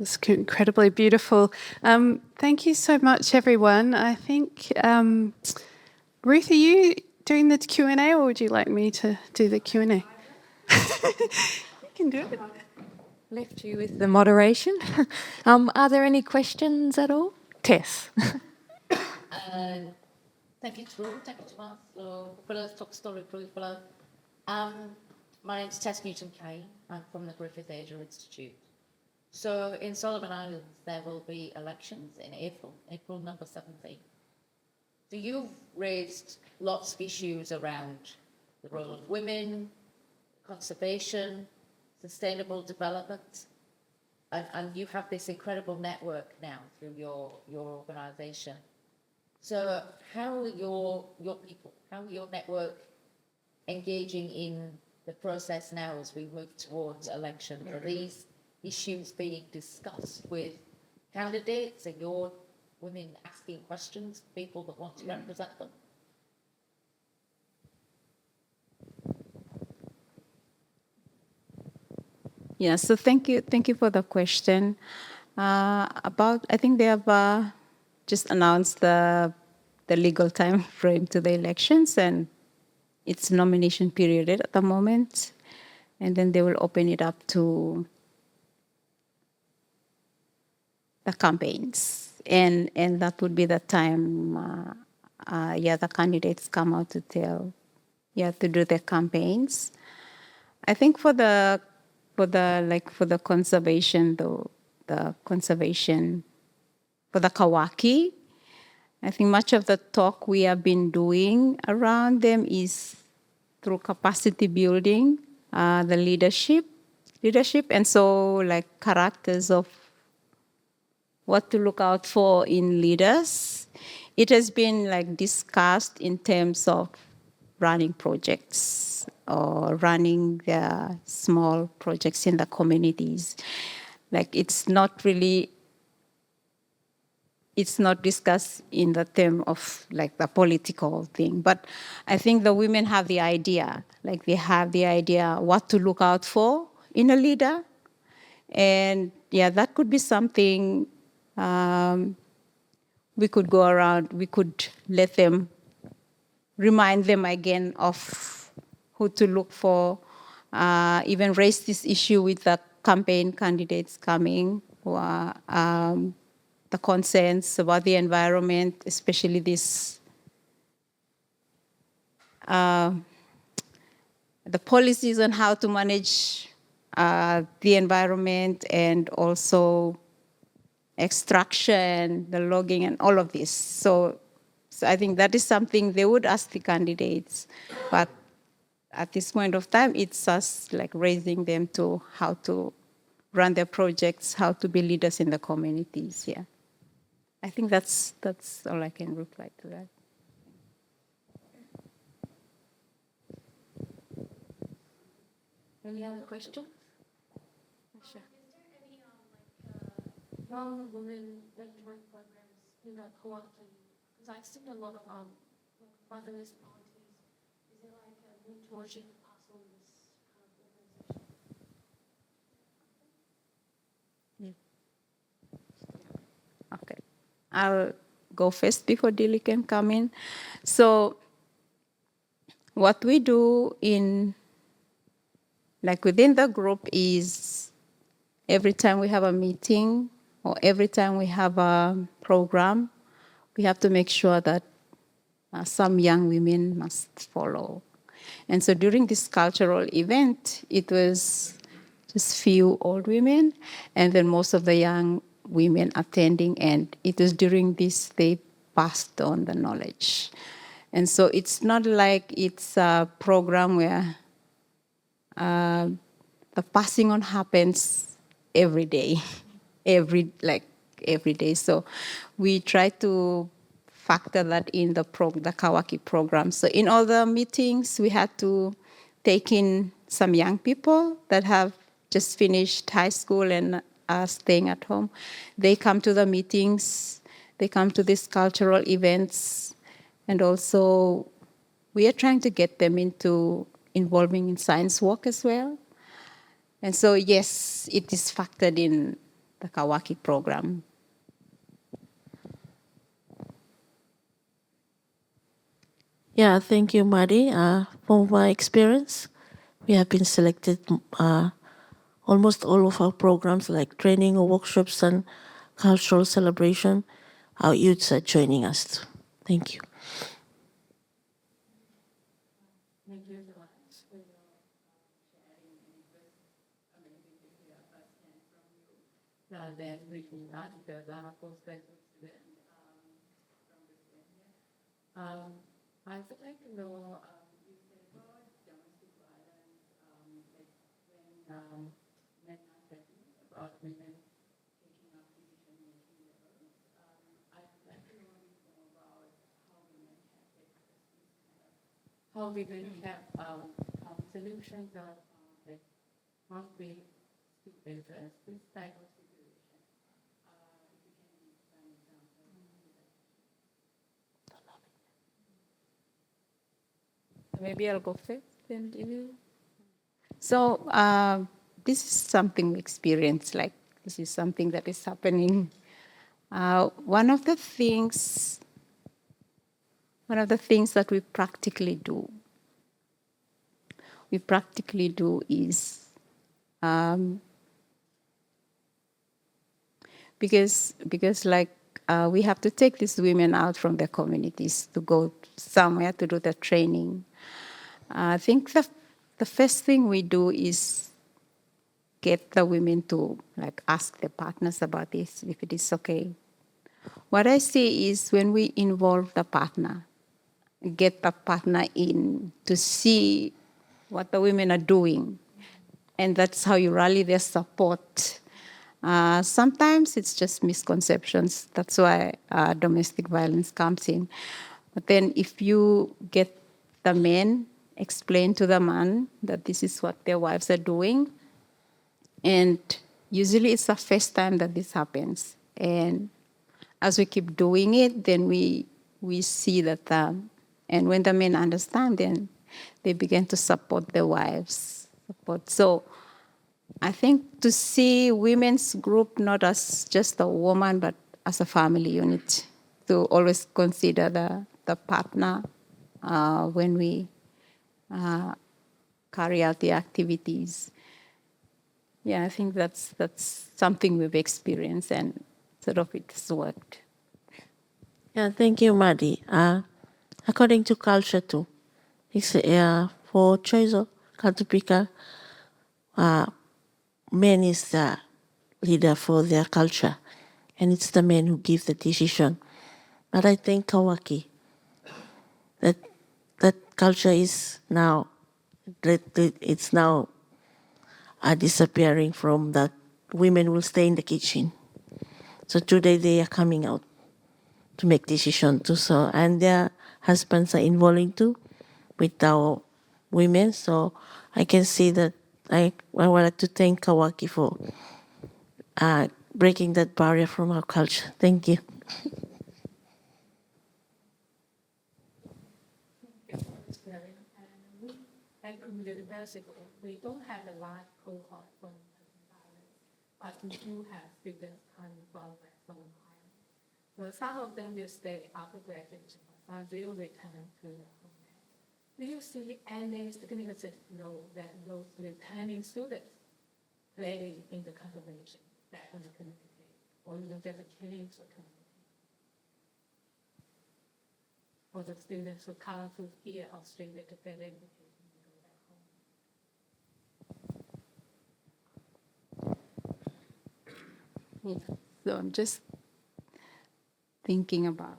It's incredibly beautiful. Thank you so much, everyone. I think, Ruth, are you doing the Q&A or would you like me to do the Q&A? You can do it. Left you with the moderation. Are there any questions at all? Tess. Thank you, Tomas. Talk story, my name's Tess Newton-Kane. I'm from the Griffith Asia Institute. So in Solomon Islands, there will be elections in April number 17. So you've raised lots of issues around the role of women, conservation, sustainable development, and you have this incredible network now through your organisation. So how are your people, how are your network engaging in the process now as we move towards election? Are these issues being discussed with candidates? Are your women asking questions, people that want to represent them? Yeah, so thank you for the question. I think they have just announced the legal time frame to the elections, and it's nomination period at the moment, and then they will open it up to the campaigns, and that would be the time, the candidates come out to to do their campaigns. I think for the conservation, though, the conservation for the KAWAKI, I think much of the talk we have been doing around them is through capacity building, the leadership, and so like characters of what to look out for in leaders. It has been like discussed in terms of running projects or running the small projects in the communities. Like it's not discussed in the term of like the political thing, but I think the women have the idea, like they have the idea what to look out for in a leader. And that could be something we could go around, we could let them, remind them again of who to look for, even raise this issue with the campaign candidates coming, the concerns about the environment, especially this, the policies on how to manage the environment, and also extraction, the logging, and all of this. So I think that is something they would ask the candidates, but at this point of time, it's us like raising them to how to run their projects, how to be leaders in the communities. Yeah, I think that's all I can reply to that. Any other questions? Sure. Young women mentoring programs in that KAWAKI? Because I've seen a lot of motherless parties. Is there like a mentorship also in this organization? Okay, I'll go first before Dillie can come in. So what we do within the group is every time we have a meeting or every time we have a program, we have to make sure that some young women must follow. And so during this cultural event, it was just few old women and then most of the young women attending, and it was during this they passed on the knowledge. And so it's not like it's a program where the passing on happens every day, every day. So we try to factor that in the KAWAKI program. So in all the meetings, we had to take in some young people that have just finished high school and are staying at home. They come to the meetings, they come to these cultural events, and also we are trying to get them into involving in science work as well. And so, yes, it is factored in the KAWAKI program. Yeah, thank you, Madi. From my experience, we have been selected almost all of our programs like training or workshops and cultural celebration. Our youths are joining us. Thank you. I would like to know, you said about domestic violence, men are talking about women taking up decision-making levels. I would like to know a bit more about how women have how women have solutions or how we address this type of situation. If you can give an example. Maybe I'll go first, and you. So this is something we experience, like this is something that is happening. One of the things that we practically do is because like we have to take these women out from their communities to go somewhere to do the training. I think the first thing we do is get the women to like ask their partners about this, if it is okay. What I see is when we involve the partner, get the partner in to see what the women are doing, and that's how you rally their support. Sometimes it's just misconceptions. That's why domestic violence comes in. But then if you get the men, explain to the man that this is what their wives are doing, and usually it's the first time that this happens. And as we keep doing it, then we see that, and when the men understand, then they begin to support their wives. So I think to see women's group not as just a woman, but as a family unit, to always consider the partner when we carry out the activities. Yeah, I think that's something we've experienced, and sort of it's worked. Yeah, thank you, Madi. According to culture too, it's for choice of Katupika, men is the leader for their culture, and it's the men who give the decision. But I think KAWAKI, that culture is now, it's now disappearing from that. Women will stay in the kitchen. So today they are coming out to make decisions too. So, and their husbands are involving too with our women. So I can see that I would like to thank KAWAKI for breaking that barrier from our culture. Thank you. At university, we don't have a large cohort from violence, but we do have students coming from Western Ireland. So some of them will stay after graduation, but they will return to their homeland. Do you see any significant role that those returning students play in the conservation that in the community, or even the kids or community? For the students who come to here, Australia, to get education. Yeah. So I'm just thinking about.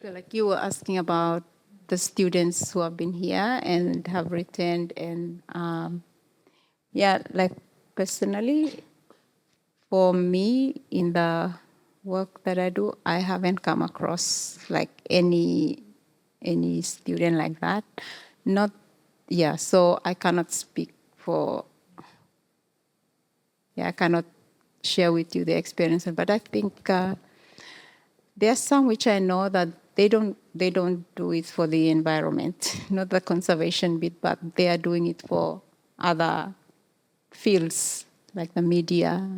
So like you were asking about the students who have been here and have returned, and yeah, like personally, for me in the work that I do, I haven't come across like any student like that. Not, yeah. So I cannot speak for. Yeah, I cannot share with you the experience, but I think there are some which I know that they don't do it for the environment, not the conservation bit, but they are doing it for other fields like the media,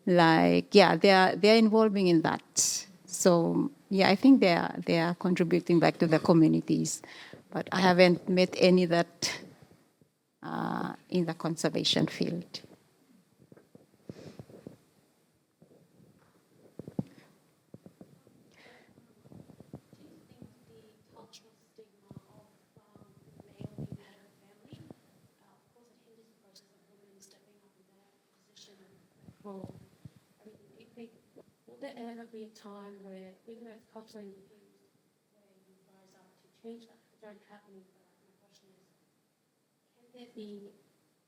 they're involving in that. So I think they are contributing back to the communities, but I haven't met any that in the conservation field. Will there ever be a time where, even though it's culturally diffused, where you rise up to change that? It don't happen, but my question is, can there be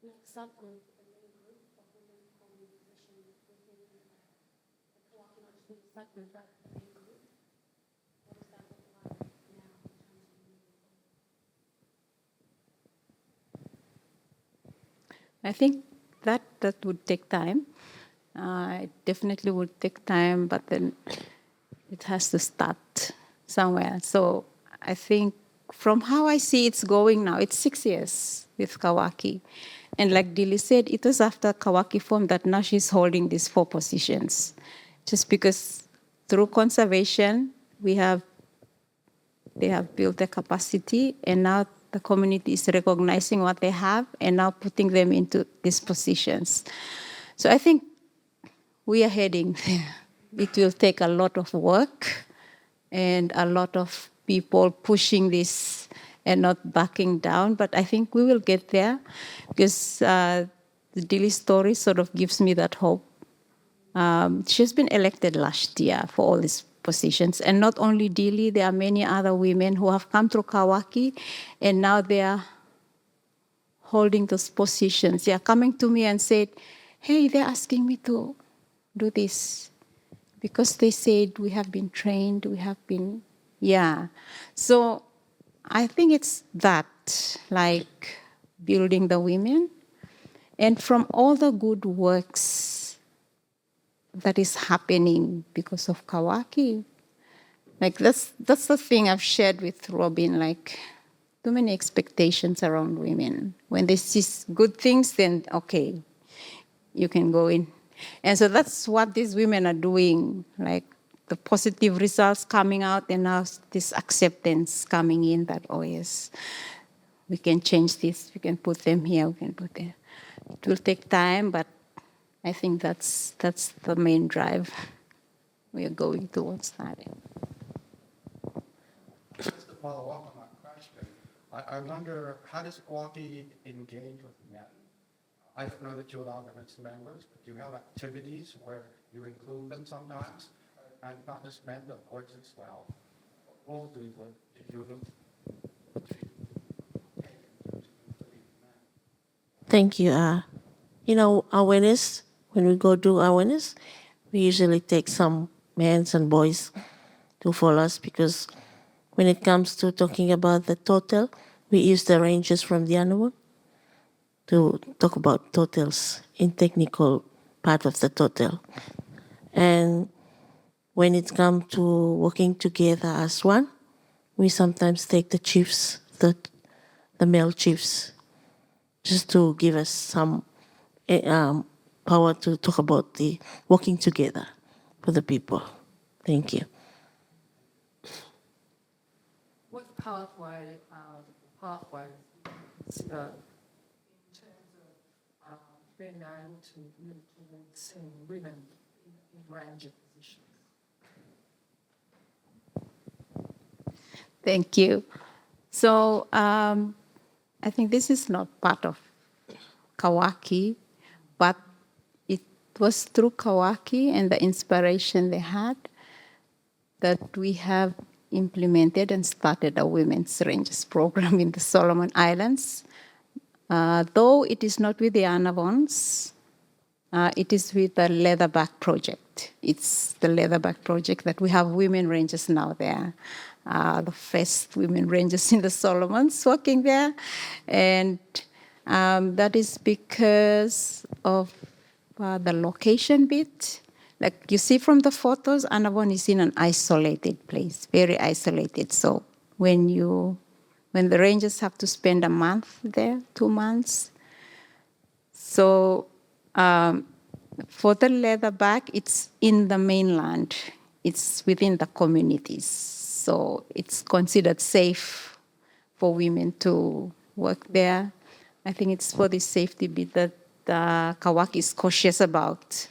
like subgroup, a main group of women holding position within the KAWAKI, not just the subgroup, but the main group? What does that look like now in terms of moving forward? I think that would take time. It definitely would take time, but then it has to start somewhere. So I think from how I see it's going now, it's 6 years with KAWAKI. And like Dillie said, it was after KAWAKI formed that now she's holding these 4 positions. Just because through conservation, they have built a capacity, and now the community is recognizing what they have and now putting them into these positions. So I think we are heading there. It will take a lot of work and a lot of people pushing this and not backing down, but I think we will get there, because the Dillie story sort of gives me that hope. She's been elected last year for all these positions, and not only Dillie, there are many other women who have come through KAWAKI, and now they are holding those positions. They are coming to me and said, hey, they're asking me to do this, because they said we have been trained, So I think it's that, like building the women, and from all the good works that is happening because of KAWAKI. Like that's the thing I've shared with Robyn, like too many expectations around women. When they see good things, then okay, you can go in. And so that's what these women are doing, like the positive results coming out, and now this acceptance coming in that, oh yes, we can change this, we can put them here, we can put there. It will take time, but I think that's the main drive. We are going towards that. Just to follow up on that question, I wonder, how does KAWAKI engage with men? I don't know that you allow them as members, but do you have activities where you include them sometimes? And not just men, but boys as well. What role do you Thank you. Awareness, when we go do awareness, we usually take some men and boys to follow us, because when it comes to talking about the total, we use the ranges from the animal to talk about totals in technical part of the total. And when it comes to working together as one, we sometimes take the chiefs, the male chiefs, just to give us some power to talk about the working together for the people. Thank you. What pathway in terms of being able to move towards seeing women in range of positions? Thank you. So I think this is not part of KAWAKI, but it was through KAWAKI and the inspiration they had that we have implemented and started a women's ranges program in the Solomon Islands. Though it is not with the Anavons, it is with the Leatherback Project. It's the Leatherback Project that we have women rangers now there. The first women rangers in the Solomons working there. And that is because of the location bit. like you see from the photos, Annabon is in an isolated place, very isolated. So when the rangers have to spend a month there, 2 months, so for the leatherback, it's in the mainland. It's within the communities. So it's considered safe for women to work there. I think it's for the safety bit that KAWAKI is cautious about.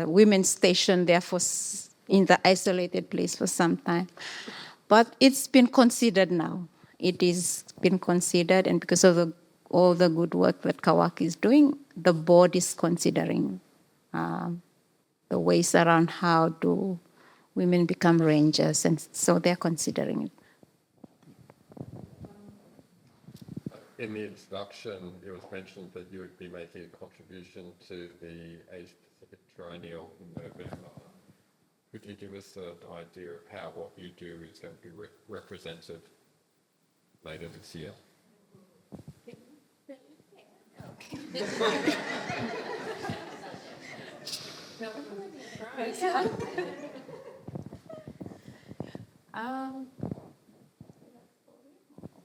Women stationed there in the isolated place for some time. But it's been considered now. It is been considered, and because of all the good work that KAWAKI is doing, the board is considering the ways around how do women become rangers, and so they're considering it. In the introduction, it was mentioned that you would be making a contribution to the Asia Pacific Triennial in November. Could you give us an idea of how what you do is going to be represented later this year?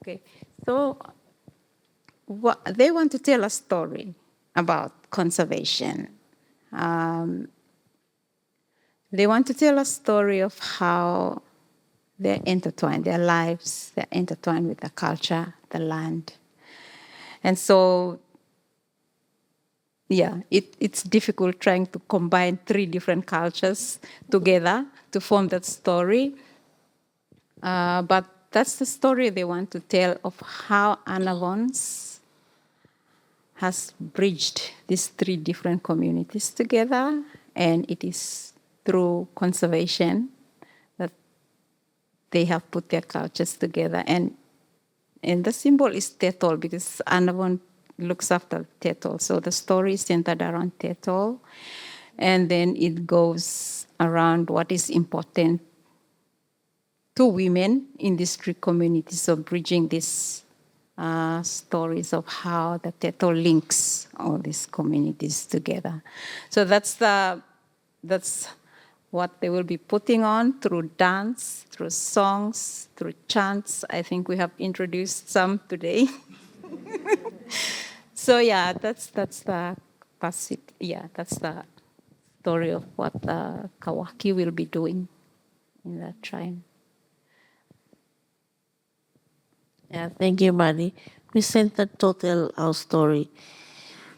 Okay, so they want to tell a story about conservation. They want to tell a story of how they're intertwined, their lives, they're intertwined with the culture, the land. And so, yeah, it's difficult trying to combine 3 different cultures together to form that story. But that's the story they want to tell of how Annabons has bridged these 3 different communities together, and it is through conservation that they have put their cultures together. And the symbol is Tetol, because Annabon looks after Tetol. So the story is centered around Tetol, and then it goes around what is important to women in these 3 communities, so bridging these stories of how the Tetol links all these communities together. So that's what they will be putting on through dance, through songs, through chants. I think we have introduced some today. So yeah, that's the story of what the KAWAKI will be doing in that shrine. Yeah, thank you, Mari. We centered Total our story.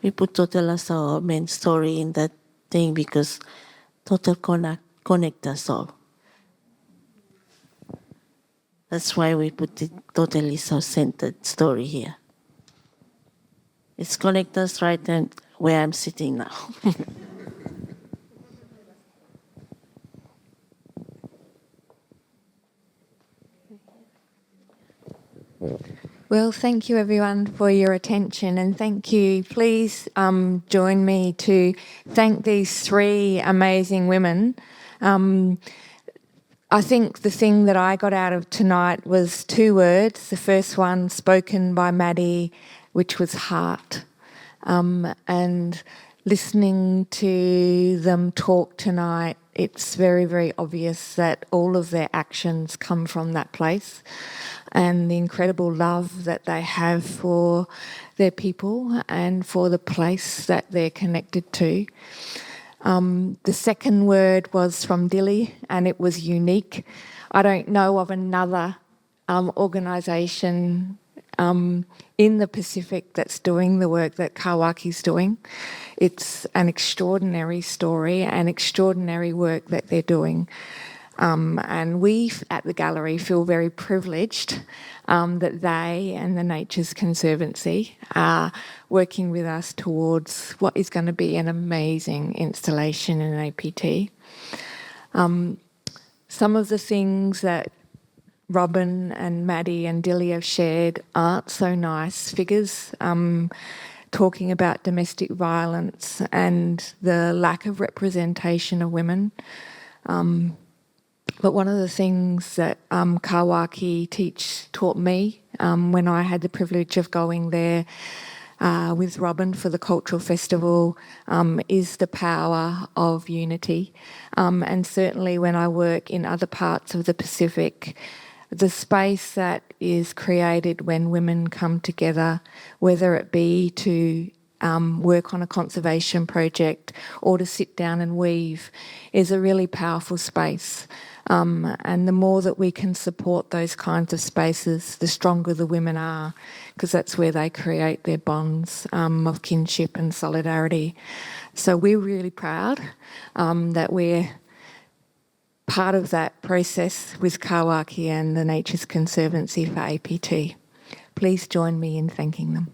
We put Total as our main story in that thing because Total connect us all. That's why we put it totally self-centered story here. It's connect us right and where I'm sitting now. Well, thank you everyone for your attention, and thank you. Please join me to thank these 3 amazing women. I think the thing that I got out of tonight was 2 words. The first one spoken by Maddie, which was heart. And listening to them talk tonight, it's very, very obvious that all of their actions come from that place, and the incredible love that they have for their people and for the place that they're connected to. The second word was from Dillie, and it was unique. I don't know of another organisation in the Pacific that's doing the work that KAWAKI's doing. It's an extraordinary story and extraordinary work that they're doing. And we at the gallery feel very privileged that they and the Nature's Conservancy are working with us towards what is going to be an amazing installation in APT. Some of the things that Robyn and Maddie and Dillie have shared aren't so nice figures, talking about domestic violence and the lack of representation of women. But one of the things that KAWAKI taught me when I had the privilege of going there with Robyn for the Cultural Festival is the power of unity. And certainly when I work in other parts of the Pacific, the space that is created when women come together, whether it be to work on a conservation project or to sit down and weave, is a really powerful space. And the more that we can support those kinds of spaces, the stronger the women are, because that's where they create their bonds of kinship and solidarity. So we're really proud that we're part of that process with KAWAKI and the Nature's Conservancy for APT. Please join me in thanking them.